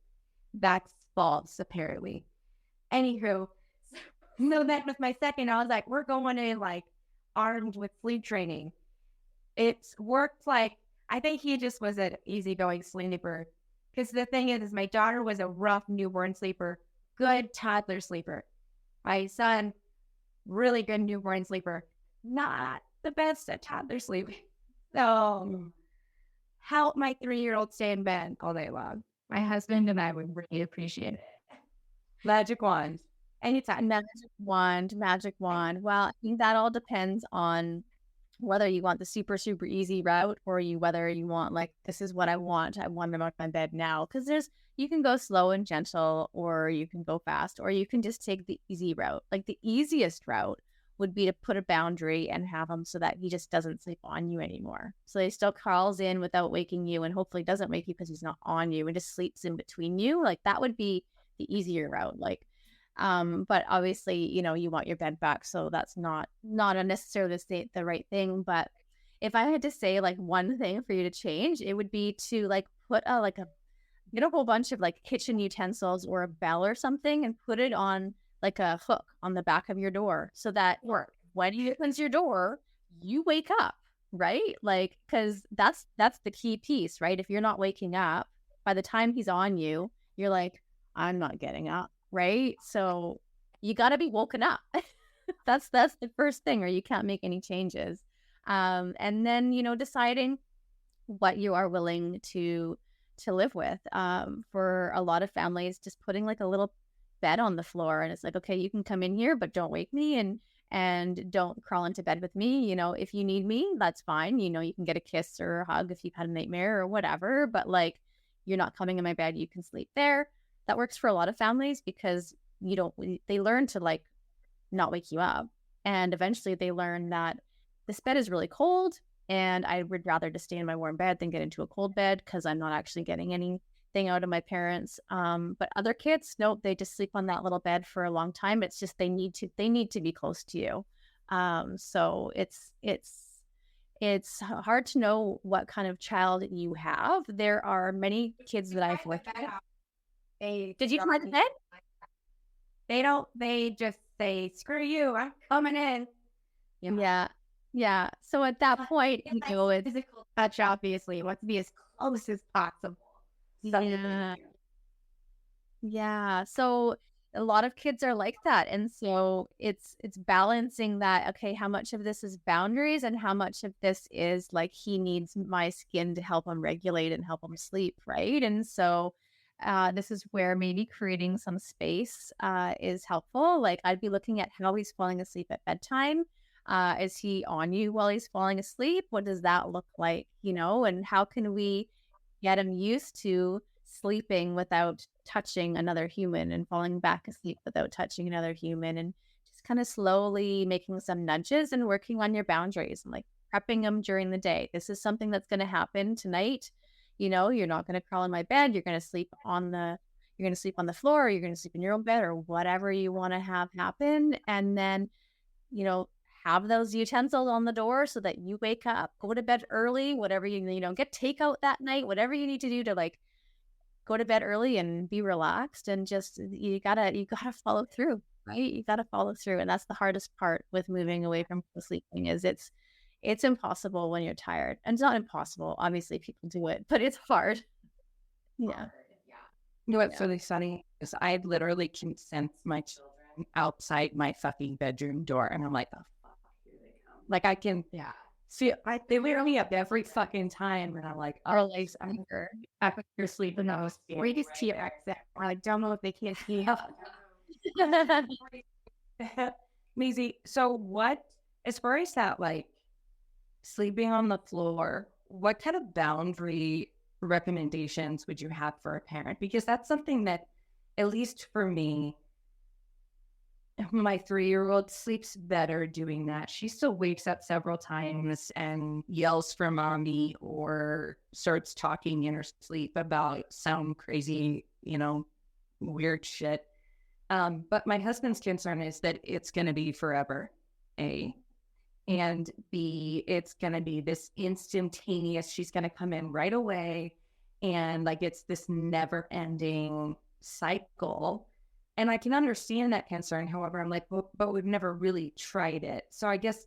Speaker 5: That's false, apparently. Anywho, so then with my second, I was like, we're going in like armed with sleep training. It's worked like, I think he just was an easygoing sleeper. Because the thing is my daughter was a rough newborn sleeper, good toddler sleeper. My son, really good newborn sleeper, not the best at toddler sleeping. So help my 3-year-old stay in bed all day long. My husband and I would really appreciate it.
Speaker 2: Magic wand.
Speaker 5: Anytime.
Speaker 4: Magic wand. Well, I think that all depends on whether you want the super, super easy route or whether you want like, this is what I want them out of my bed now. Because you can go slow and gentle, or you can go fast, or you can just take the easy route. Like the easiest route would be to put a boundary and have him so that he just doesn't sleep on you anymore. So he still crawls in without waking you and hopefully doesn't wake you because he's not on you and just sleeps in between you. Like that would be the easier route. Like, but obviously, you want your bed back. So that's not necessarily the right thing. But if I had to say like one thing for you to change, it would be to like put a whole bunch of like kitchen utensils or a bell or something and put it on like a hook on the back of your door so that when he opens your door, you wake up, right? Like, because that's the key piece, right? If you're not waking up, by the time he's on you, you're like, I'm not getting up. Right. So you got to be woken up. That's the first thing, or you can't make any changes. And then, deciding what you are willing to live with. For a lot of families, just putting like a little bed on the floor and it's like, okay, you can come in here, but don't wake me. And and don't crawl into bed with me. You know, if you need me, that's fine. You know, you can get a kiss or a hug if you've had a nightmare or whatever, but like, you're not coming in my bed, you can sleep there. That works for a lot of families because they learn to like not wake you up. And eventually they learn that this bed is really cold and I would rather just stay in my warm bed than get into a cold bed because I'm not actually getting anything out of my parents. But other kids, nope, they just sleep on that little bed for a long time. It's just they need to be close to you. So it's hard to know what kind of child you have. There are many kids that I've worked with. Did you try the bed?
Speaker 5: They just say, screw you, I'm coming in.
Speaker 4: Yeah. So at that point, you know, it's
Speaker 5: physical touch, obviously. Want to be as close as possible.
Speaker 4: Yeah. So a lot of kids are like that. And so it's balancing that, okay, how much of this is boundaries and how much of this is like he needs my skin to help him regulate and help him sleep, right? And so this is where maybe creating some space is helpful. Like I'd be looking at how he's falling asleep at bedtime. Is he on you while he's falling asleep? What does that look like? You know, and how can we get him used to sleeping without touching another human and falling back asleep without touching another human, and just kind of slowly making some nudges and working on your boundaries and like prepping them during the day. This is something that's going to happen tonight. You know, you're not going to crawl in my bed. You're going to sleep on the floor, or you're going to sleep in your own bed, or whatever you want to have happen. And then, you know, have those utensils on the door so that you wake up, go to bed early, whatever get takeout that night, whatever you need to do to like go to bed early and be relaxed, and just you gotta follow through, right? You gotta follow through. And that's the hardest part with moving away from sleeping is it's impossible when you're tired. And it's not impossible. Obviously people do it, but it's hard. Yeah.
Speaker 2: You know what's really funny is I literally can sense my children outside my fucking bedroom door, and I'm like, oh fuck, here they come. Like I can see they wear me up every fucking time, and I'm like,
Speaker 4: Our legs anger.
Speaker 2: after you're sleeping, I was
Speaker 5: We just T-Rex it. Or I don't know if they can't see.
Speaker 2: Maisie, so what, as far as that, like sleeping on the floor, what kind of boundary recommendations would you have for a parent? Because that's something that, at least for me, my 3-year-old sleeps better doing that. She still wakes up several times and yells for mommy or starts talking in her sleep about some crazy, weird shit. But my husband's concern is that it's going to be forever, A. And B, it's going to be this instantaneous, she's going to come in right away. And like, it's this never ending cycle. And I can understand that concern. However, I'm like, but we've never really tried it. So I guess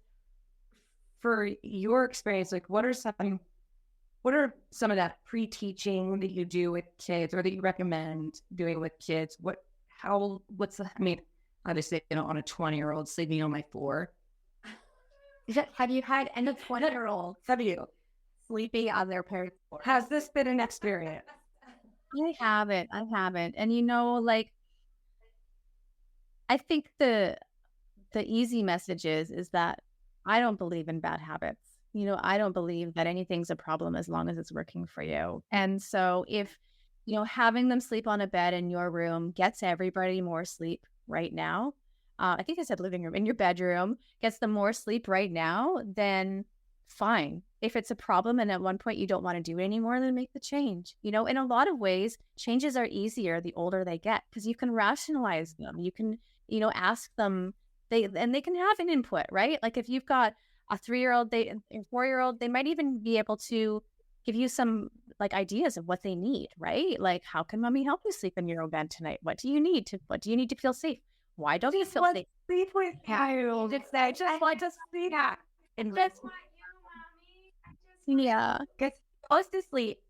Speaker 2: for your experience, like what are some of that pre-teaching that you do with kids, or that you recommend doing with kids? Obviously I don't want a 20-year-old sleeping on my floor.
Speaker 5: Have you had any 20-year-old sleeping on their parents' floor?
Speaker 2: Has this been an experience?
Speaker 4: I haven't. And like, I think the easy message is that I don't believe in bad habits. I don't believe that anything's a problem as long as it's working for you. And so if, having them sleep on a bed in your room gets everybody more sleep right now, I think I said living room, in your bedroom, gets them more sleep right now, then fine. If it's a problem and at one point you don't want to do it anymore, then make the change. In a lot of ways, changes are easier the older they get because you can rationalize them. You can, ask them, they can have an input, right? Like if you've got a 3-year-old, a 4-year-old, they might even be able to give you some like ideas of what they need, right? Like, how can mommy help you sleep in your own bed tonight? What do you need to feel safe? Why don't you feel safe?
Speaker 2: Sleep with you. Just like to sleep.
Speaker 5: Yeah.
Speaker 2: And
Speaker 5: Just want you, mommy.
Speaker 4: Yeah.
Speaker 5: Because supposed to sleep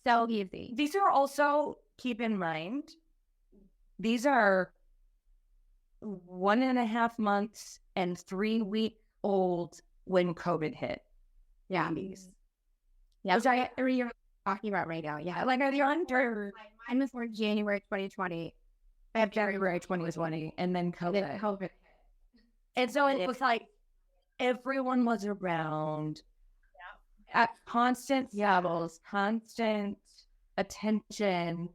Speaker 5: so easy.
Speaker 2: These are also, keep in mind, these are 1.5 months and 3-week-old when COVID hit.
Speaker 5: Yeah.
Speaker 4: Yeah.
Speaker 5: Which I 3 years talking about right now. Yeah. Like, are they under? Mine was born January 2020.
Speaker 2: January 2020, and then COVID. And so it was like everyone was around at constant levels, constant attention.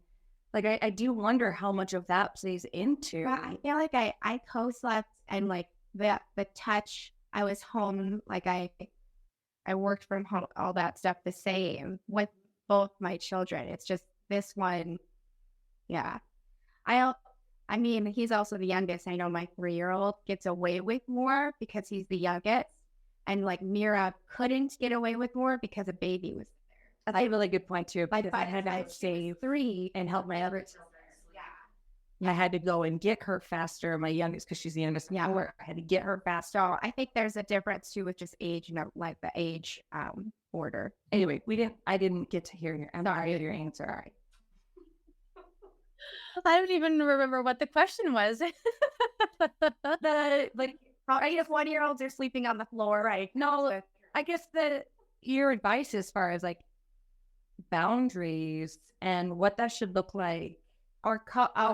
Speaker 2: Like I do wonder how much of that plays into.
Speaker 5: But I feel like I co-slept and like the touch, I was home, like I worked from home, all that stuff the same with both my children. It's just this one, yeah. I mean, he's also the youngest. I know my 3-year-old gets away with more because he's the youngest. And like Mira couldn't get away with more because a baby was there.
Speaker 2: That's a really good point too.
Speaker 5: Like,
Speaker 2: Because I had to save
Speaker 5: 3
Speaker 2: and help my other children.
Speaker 5: Yeah.
Speaker 2: I had to go and get her faster. My youngest, because she's the youngest.
Speaker 5: Yeah.
Speaker 2: I had to get her faster.
Speaker 5: So I think there's a difference too with just age, like the age order.
Speaker 2: Anyway, I didn't get to hear your answer.
Speaker 4: I don't even remember what the question was.
Speaker 5: Probably if 1-year-olds are sleeping on the floor, right?
Speaker 2: No, I guess your advice as far as like boundaries and what that should look like, or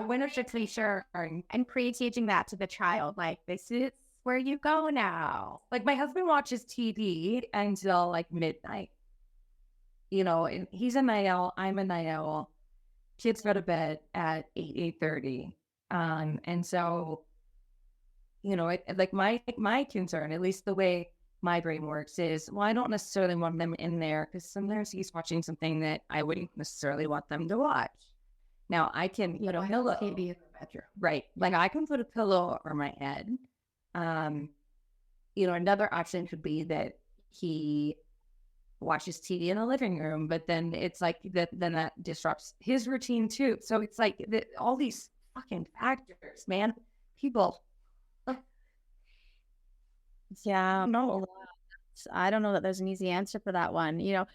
Speaker 2: when it should be sure,
Speaker 5: and pre-teaching that to the child, like this is where you go now.
Speaker 2: Like my husband watches TV until like midnight. You know, and he's a night owl. I'm a night owl. Kids go to bed at 8:30, and so, you know, like my concern, at least the way my brain works, is well, I don't necessarily want them in there because sometimes he's watching something that I wouldn't necessarily want them to watch. Now I can, you know, pillow
Speaker 5: TV in the bedroom,
Speaker 2: right? Like I can put a pillow over my head. You know, another option could be that he watches TV in the living room, but then it's like that. Then that disrupts his routine too. So it's like all these fucking factors, man. People.
Speaker 4: Yeah.
Speaker 2: No.
Speaker 4: I don't know that there's an easy answer for that one. You know,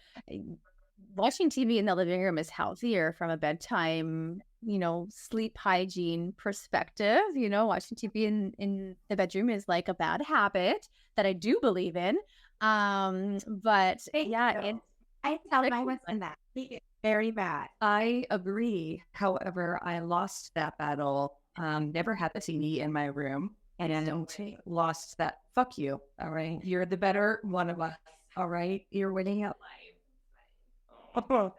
Speaker 4: watching TV in the living room is healthier from a bedtime, you know, sleep hygiene perspective. You know, watching TV in the bedroom is like a bad habit that I do believe in. But yeah,
Speaker 5: I tell my husband that very bad.
Speaker 2: I agree. However, I lost that battle. Never had the TV in my room, and I don't lost that. Fuck you. All right, you're the better one of us. All right, you're winning at life.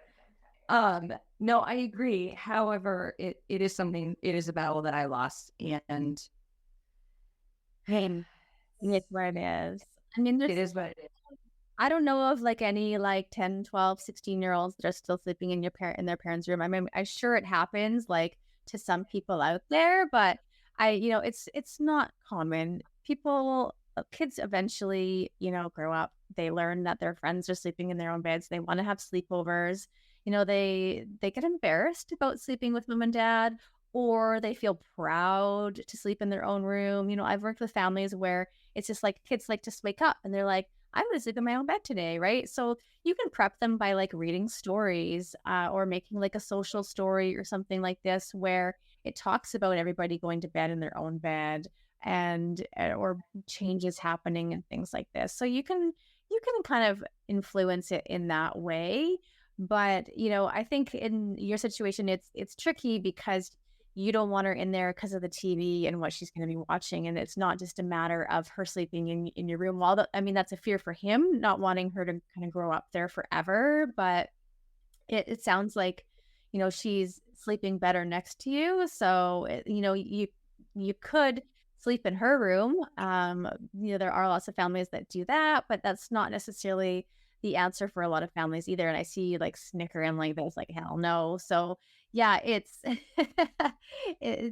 Speaker 2: No, I agree. However, it is something. It is a battle that I lost, and
Speaker 4: it's what it is. I mean,
Speaker 2: it is what it is.
Speaker 4: I don't know of like any like 10, 12, 16-year-olds that are still sleeping in their parents' room. I mean, I'm sure it happens like to some people out there, but you know, it's not common. Kids eventually, you know, grow up. They learn that their friends are sleeping in their own beds. They want to have sleepovers. You know, they get embarrassed about sleeping with mom and dad, or they feel proud to sleep in their own room. You know, I've worked with families where it's just like kids like to wake up and they're like, I'm going to sleep in my own bed today, right? So you can prep them by like reading stories or making like a social story or something like this where it talks about everybody going to bed in their own bed and or changes happening and things like this. So you can kind of influence it in that way. But, you know, I think in your situation, it's tricky because you don't want her in there because of the TV and what she's going to be watching. And it's not just a matter of her sleeping in your room. I mean, that's a fear for him, not wanting her to kind of grow up there forever. But it sounds like, you know, she's sleeping better next to you. So, you know, you could sleep in her room. You know, there are lots of families that do that, but that's not necessarily the answer for a lot of families either. And I see you like snickering like this, like, hell no. So yeah, it's you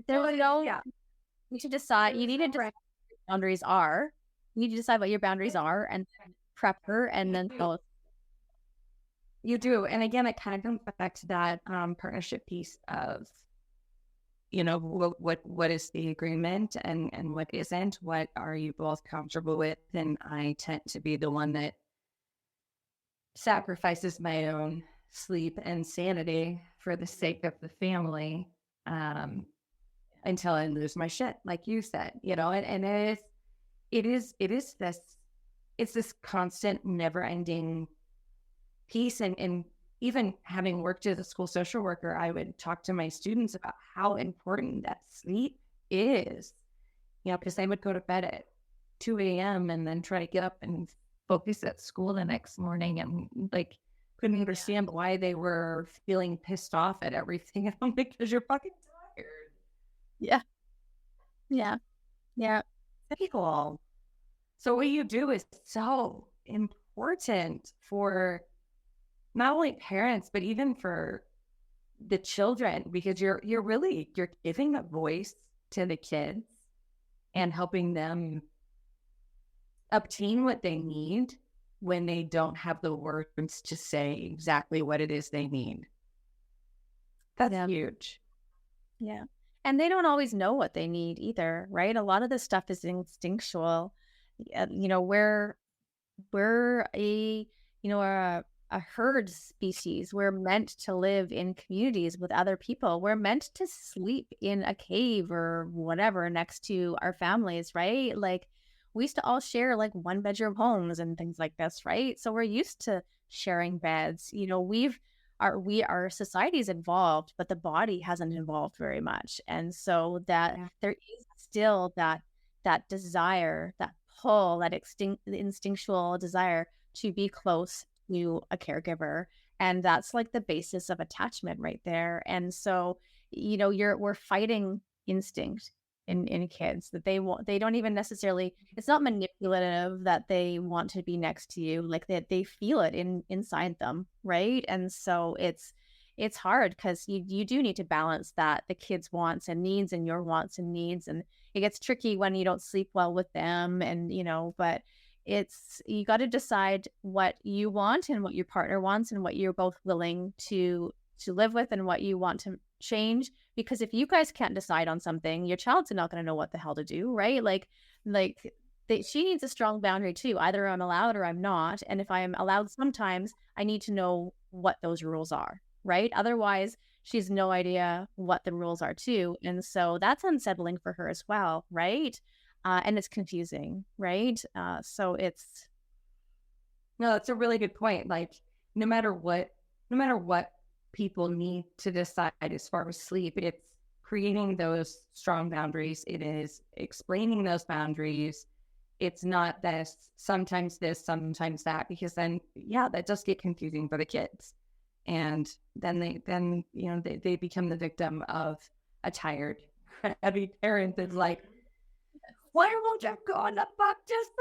Speaker 4: should decide. You need to decide what your boundaries are. You need to decide what your boundaries are and prep her, and then go.
Speaker 2: You do. And again, it kind of comes back to that partnership piece of, you know, what is the agreement and what isn't. What are you both comfortable with? And I tend to be the one that sacrifices my own sleep and sanity for the sake of the family until I lose my shit, like you said, you know. And it is this constant, never-ending piece. And even having worked as a school social worker, I would talk to my students about how important that sleep is, you know, because they would go to bed at 2 a.m. and then try to get up and focus at school the next morning, and like couldn't understand why they were feeling pissed off at everything. And I'm like, because you're fucking tired.
Speaker 4: Yeah. Yeah. Yeah.
Speaker 2: People. So what you do is so important for not only parents, but even for the children, because you're giving a voice to the kids and helping them obtain what they need when they don't have the words to say exactly what it is they need. That's huge.
Speaker 4: Yeah. And they don't always know what they need either, right? A lot of this stuff is instinctual. You know, we're a herd species. We're meant to live in communities with other people. We're meant to sleep in a cave or whatever next to our families, right? Like we used to all share like 1-bedroom homes and things like this, right? So we're used to sharing beds. You know, our society's evolved, but the body hasn't evolved very much. And so that there is still that desire, that pull, that instinctual desire to be close to a caregiver. And that's like the basis of attachment right there. And so, you know, we're fighting instinct in kids that they don't even necessarily, it's not manipulative that they want to be next to you, like that they feel it inside them, right? And so it's hard because you do need to balance that, the kids' wants and needs and your wants and needs, and it gets tricky when you don't sleep well with them, and you know, but you got to decide what you want and what your partner wants and what you're both willing to live with and what you want to change. Because if you guys can't decide on something, your child's not going to know what the hell to do, right? She needs a strong boundary too. Either I'm allowed or I'm not. And if I am allowed sometimes, I need to know what those rules are, right? Otherwise, she has no idea what the rules are too. And so that's unsettling for her as well, right? And it's confusing, right? So it's...
Speaker 2: No, that's a really good point. Like, no matter what people need to decide as far as sleep, it's creating those strong boundaries. It is explaining those boundaries. It's not sometimes this, sometimes that, because then, that does get confusing for the kids. And then they become the victim of a heavy parent that's like, why won't you go on the fuck just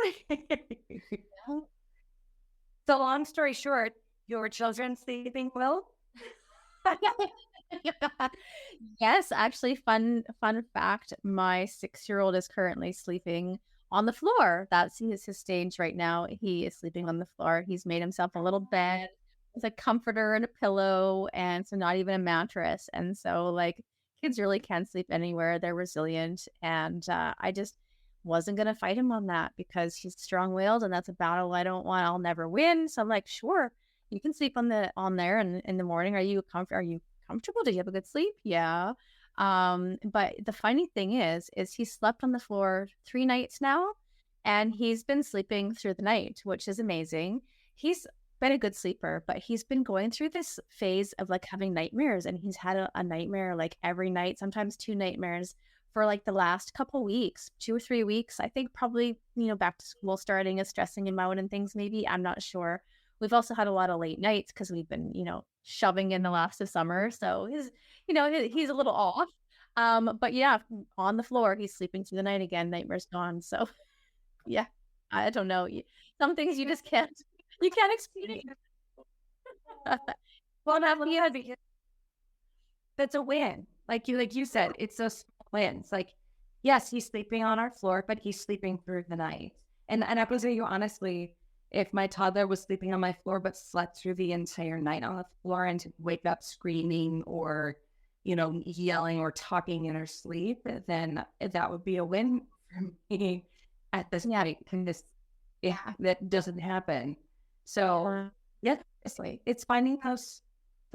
Speaker 2: So long story short, your children sleeping well?
Speaker 4: Yes, actually, fun fact, my 6-year-old is currently sleeping on the floor. That's his stage right now. He is sleeping on the floor. He's made himself a little bed with a comforter and a pillow, and so not even a mattress. And so like kids really can sleep anywhere. They're resilient. And I just wasn't going to fight him on that because he's strong-willed, and that's a battle I don't want. I'll never win. So I'm like, sure, you can sleep on there and in the morning. Are you comfortable? Did you have a good sleep? Yeah. But the funny thing is he slept on the floor 3 nights now, and he's been sleeping through the night, which is amazing. He's been a good sleeper, but he's been going through this phase of like having nightmares, and he's had a nightmare like every night, sometimes 2 nightmares for like the last couple weeks, 2 or 3 weeks. I think probably, back to school starting is stressing him out and things, maybe. I'm not sure. We've also had a lot of late nights because we've been, shoving in the last of summer. So he's a little off. But yeah, on the floor, he's sleeping through the night again. Nightmare's gone. So yeah, I don't know. Some things you just can't explain.
Speaker 2: Well, because that's a win. Like you said, it's those wins. Like, yes, he's sleeping on our floor, but he's sleeping through the night. And I will tell you honestly, if my toddler was sleeping on my floor but slept through the entire night on the floor and to wake up screaming or, yelling or talking in her sleep, then that would be a win for me at this point. Because that doesn't happen. So, yes, it's finding those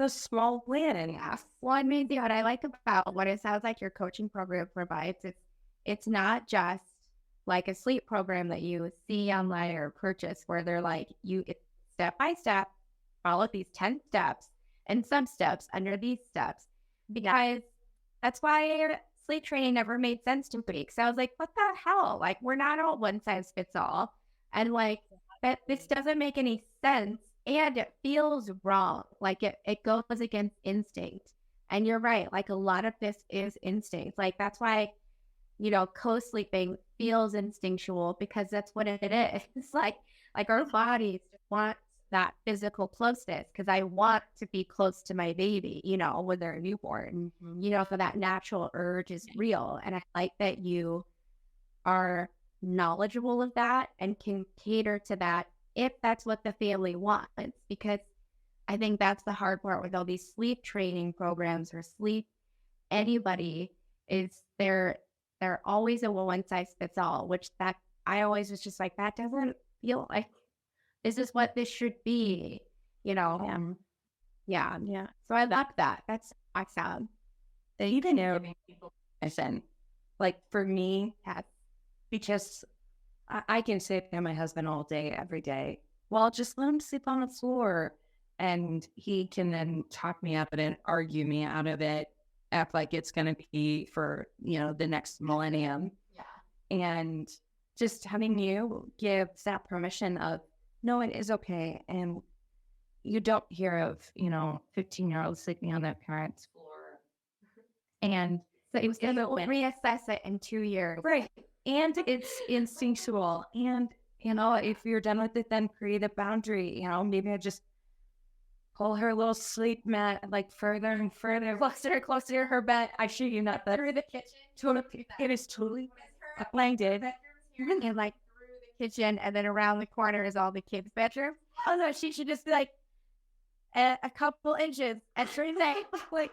Speaker 2: small wins.
Speaker 5: Well, and maybe what I like about what it sounds like your coaching program provides, it's not just like a sleep program that you see online or purchase where they're like, you step by step, follow these 10 steps and some steps under these steps. Because that's why sleep training never made sense to me because I was like, what the hell? Like, we're not all one size fits all. And like, that this doesn't make any sense. And it feels wrong. Like, it goes against instinct. And you're right. Like, a lot of this is instinct. Like, that's why, co-sleeping feels instinctual because that's what it is. It's like our bodies want that physical closeness because I want to be close to my baby, when they're newborn, so that natural urge is real. And I like that you are knowledgeable of that and can cater to that if that's what the family wants, because I think that's the hard part with all these sleep training programs or sleep anybody is they're always a one size fits all, which that I always was just like, that doesn't feel like this is what this should be, yeah. So I love that. That's awesome.
Speaker 2: They even know people listen. Like for me, because I can say to my husband all day, every day, well, just let him sleep on the floor. And he can then talk me up and argue me out of it, act like it's going to be for, the next millennium. Yeah. And just having you give that permission of, no, it is okay. And you don't hear of, 15-year-olds sleeping on their parents' floor. And
Speaker 5: so it was going to reassess it in 2 years.
Speaker 2: Right. And it's instinctual. And, if you're done with it, then create a boundary. Maybe I just pull her little sleep mat like further and further, closer to her bed. I shit you not, through the kitchen. It is totally blinded.
Speaker 5: And like through the kitchen, and then around the corner is all the kids' bedroom. Oh no, she should just be like a couple inches at her like,
Speaker 2: look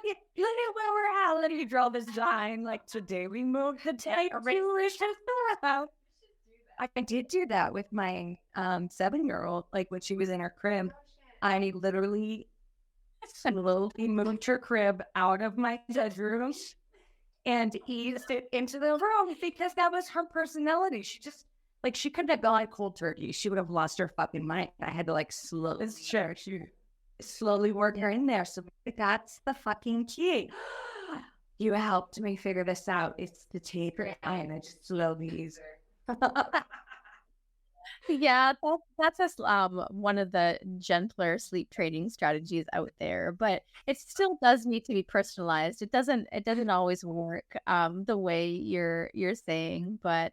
Speaker 2: at where we're at. Let me draw this line. Like today we moved the tank. I did do that with my 7-year-old. Like when she was in her crib, I literally slowly moved her crib out of my bedroom and eased it into the room because that was her personality. She just, she couldn't have gone cold turkey. She would have lost her fucking mind. I had to slowly work her in there. So that's the fucking key. You helped me figure this out. It's the taper and I just slowly ease her.
Speaker 4: Yeah, that's just one of the gentler sleep training strategies out there, but it still does need to be personalized. It doesn't always work the way you're saying, but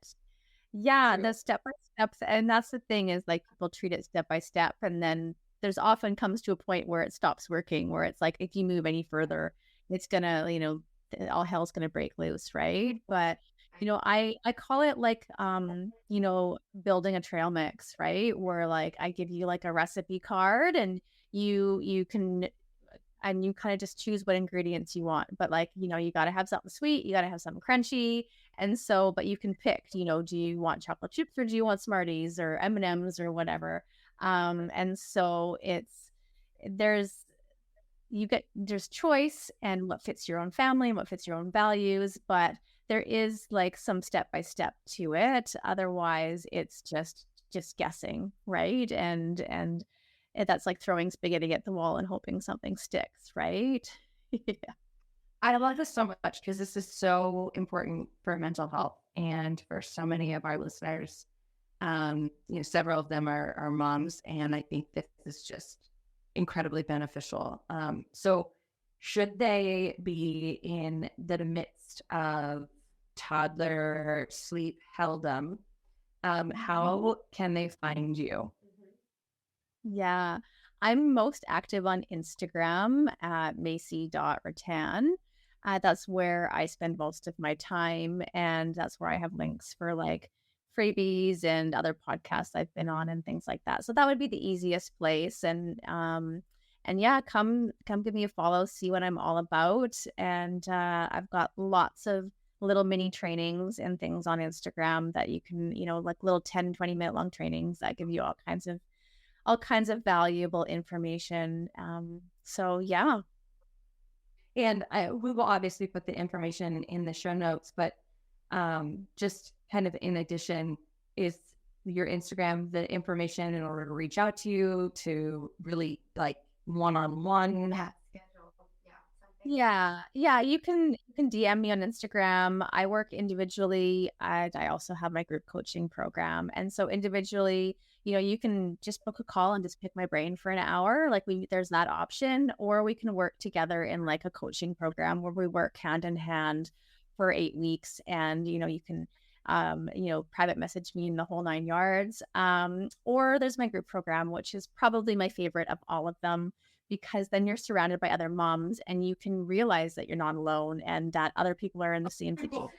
Speaker 4: yeah, the step by steps, and that's the thing is like people treat it step by step, and then there's often comes to a point where it stops working, where it's like if you move any further, it's gonna all hell's gonna break loose, right? But I call it like, building a trail mix, right? Where like I give you like a recipe card and you can, and you kind of just choose what ingredients you want. But like, you got to have something sweet, you got to have something crunchy. And so, but you can pick, do you want chocolate chips or do you want Smarties or M&Ms or whatever? And so there's choice and what fits your own family and what fits your own values, but there is like some step by step to it. Otherwise, it's just guessing, right? And that's like throwing spaghetti at the wall and hoping something sticks, right?
Speaker 2: Yeah. I love this so much because this is so important for mental health and for so many of our listeners. Several of them are moms, and I think this is just incredibly beneficial. So should they be in the midst of toddler sleep helldom, how can they find you?
Speaker 4: Yeah, I'm most active on Instagram at Maisie.Ruttan. That's where I spend most of my time, and that's where I have links for like freebies and other podcasts I've been on and things like that. So that would be the easiest place. And yeah, come give me a follow, see what I'm all about. And I've got lots of little mini trainings and things on Instagram that you can, like little 10-20 minute long trainings that give you all kinds of valuable information. So yeah.
Speaker 2: And we will obviously put the information in the show notes, but just kind of in addition, is your Instagram the information in order to reach out to you to really like one-on-one?
Speaker 4: Yeah. You can DM me on Instagram. I work individually. I also have my group coaching program. And so individually, you can just book a call and just pick my brain for an hour. Like there's that option, or we can work together in like a coaching program where we work hand in hand for 8 weeks. And you can private message me in the whole 9 yards. Or there's my group program, which is probably my favorite of all of them, because then you're surrounded by other moms and you can realize that you're not alone and that other people are in the same situation.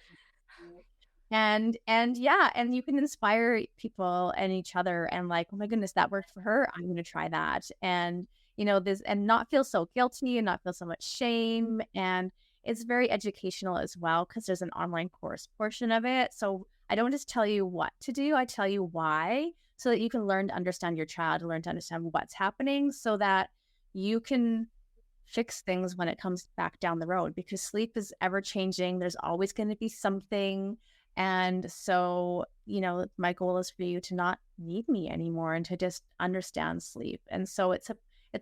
Speaker 4: And you can inspire people and each other and like, oh my goodness, that worked for her, I'm going to try that. And this, and not feel so guilty and not feel so much shame. And it's very educational as well, because there's an online course portion of it. So I don't just tell you what to do, I tell you why, so that you can learn to understand your child, learn to understand what's happening, so that you can fix things when it comes back down the road, because sleep is ever changing. There's always going to be something. And so, my goal is for you to not need me anymore and to just understand sleep. And so it's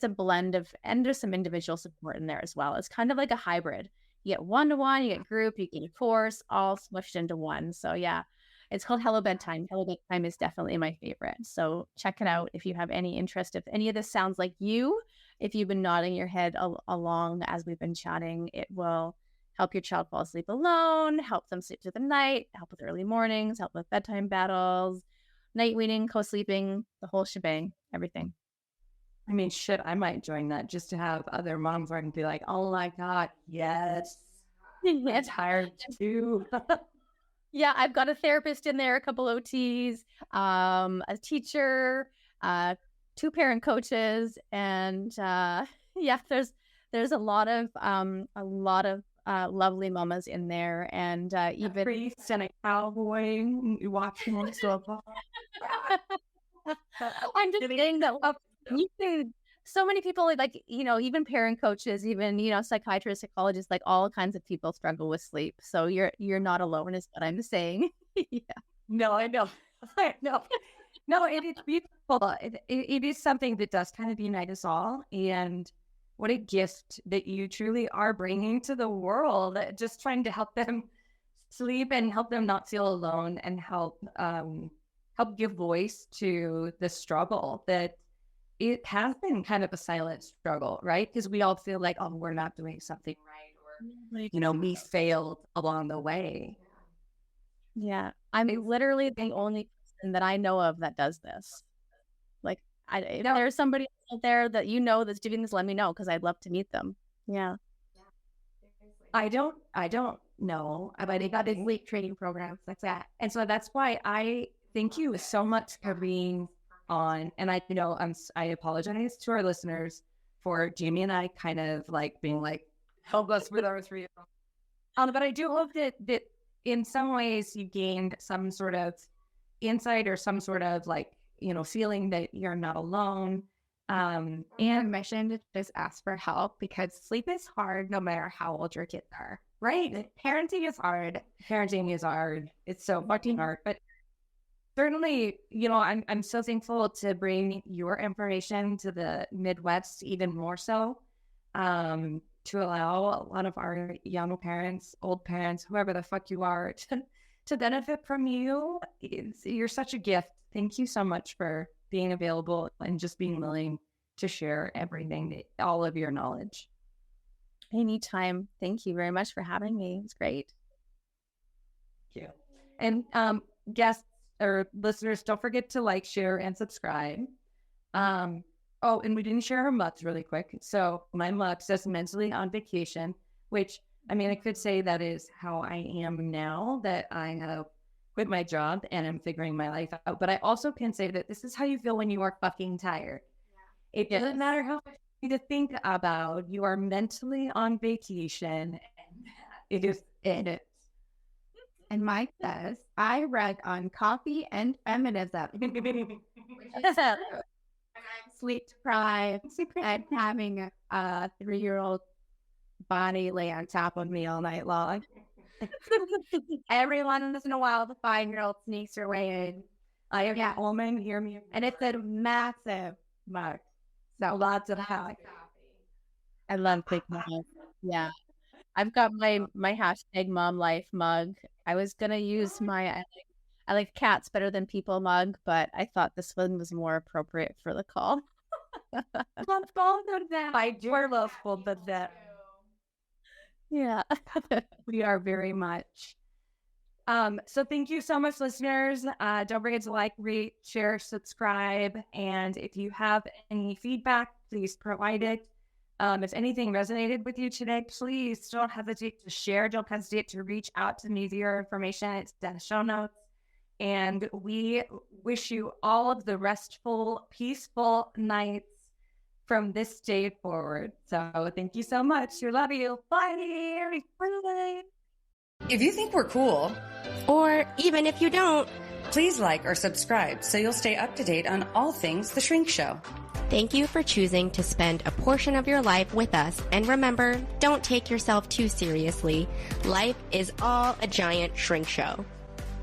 Speaker 4: a blend of, and there's some individual support in there as well. It's kind of like a hybrid. You get one-to-one, you get group, you get a course, all smushed into one. So yeah, it's called Hello Bedtime. Hello Bedtime is definitely my favorite. So check it out if you have any interest. If any of this sounds like you, if you've been nodding your head along as we've been chatting, it will help your child fall asleep alone, help them sleep through the night, help with early mornings, help with bedtime battles, night weaning, co-sleeping, the whole shebang, everything.
Speaker 2: I mean, shit, I might join that just to have other moms where I can be like, oh my God, yes. I'm tired too.
Speaker 4: Yeah, I've got a therapist in there, a couple OTs, a teacher, 2 parent coaches, and yeah, there's a lot of lovely mamas in there, and even
Speaker 2: a priest and a cowboy watching on so far.
Speaker 4: I'm just saying that you can, so many people like even parent coaches, even psychiatrists, psychologists, like all kinds of people struggle with sleep. So you're not alone, is what I'm saying. Yeah.
Speaker 2: No, I know. I know. No, it is beautiful. It is something that does kind of unite us all. And what a gift that you truly are bringing to the world, just trying to help them sleep and help them not feel alone, and help give voice to the struggle that it has been kind of a silent struggle, right? Because we all feel like, oh, we're not doing something right, or, we failed along the way.
Speaker 4: Yeah. I'm literally the only person that I know of that does this. Like, if there's somebody out there that that's doing this, let me know, because I'd love to meet them. Yeah.
Speaker 2: I don't know, but I got a sleep training programs like that. And so that's why I thank you so much for being on. And I apologize to our listeners for Jaime and I kind of like being like, help us with our 3. But I do hope that in some ways you gained some sort of insight, or some sort of like, feeling that you're not alone.
Speaker 5: And mission to just ask for help, because sleep is hard no matter how old your kids are, right? Parenting is hard.
Speaker 2: It's so fucking hard. But certainly, I'm so thankful to bring your information to the Midwest, even more so, to allow a lot of our young parents, old parents, whoever the fuck you are, to benefit from you. You're such a gift. Thank you so much for being available and just being willing to share everything, all of your knowledge.
Speaker 4: Anytime. Thank you very much for having me. It's great.
Speaker 2: Thank you. And guests or listeners, don't forget to like, share, and subscribe. Oh, and we didn't share her mux really quick. So my mux says mentally on vacation, which, I mean, I could say that is how I am now that I have quit my job and I'm figuring my life out. But I also can say that this is how you feel when you are fucking tired. Yeah. It doesn't matter how much you need to think about. You are mentally on vacation, and it is in it.
Speaker 5: And Mike says, I read on coffee and feminism. Sleep deprived and having a 3-year-old body lay on top of me all night long. Every once in a while, the 5-year-old sneaks her way in. I have a woman, hear me. And it's a massive mug. So lots of coffee.
Speaker 4: I love big mugs. Yeah. I've got my hashtag mom life mug. I was gonna use I like cats better than people mug, but I thought this one was more appropriate for the call.
Speaker 2: Love both of them. I do love both of them.
Speaker 4: Yeah.
Speaker 2: We are very much. So thank you so much, listeners. Don't forget to like, rate, share, subscribe. And if you have any feedback, please provide it. If anything resonated with you today, please don't hesitate to share. Don't hesitate to reach out to me via your information. It's in the show notes. And we wish you all of the restful, peaceful nights from this day forward. So thank you so much. We love you. Bye. Bye.
Speaker 6: If you think we're cool,
Speaker 1: Or even if you don't,
Speaker 6: please like or subscribe so you'll stay up to date on all things The Shrink Show.
Speaker 1: thank you for choosing to spend a portion of your life with us. And remember, don't take yourself too seriously. Life is all a giant shrink show.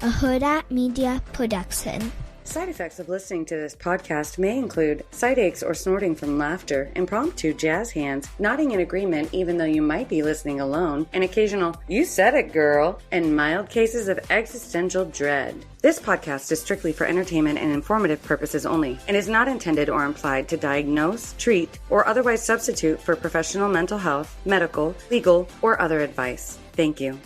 Speaker 7: A Huda Media Production.
Speaker 6: Side effects of listening to this podcast may include side aches or snorting from laughter, impromptu jazz hands, nodding in agreement even though you might be listening alone, an occasional "you said it, girl," and mild cases of existential dread. This podcast is strictly for entertainment and informative purposes only and is not intended or implied to diagnose, treat, or otherwise substitute for professional mental health, medical, legal, or other advice. Thank you.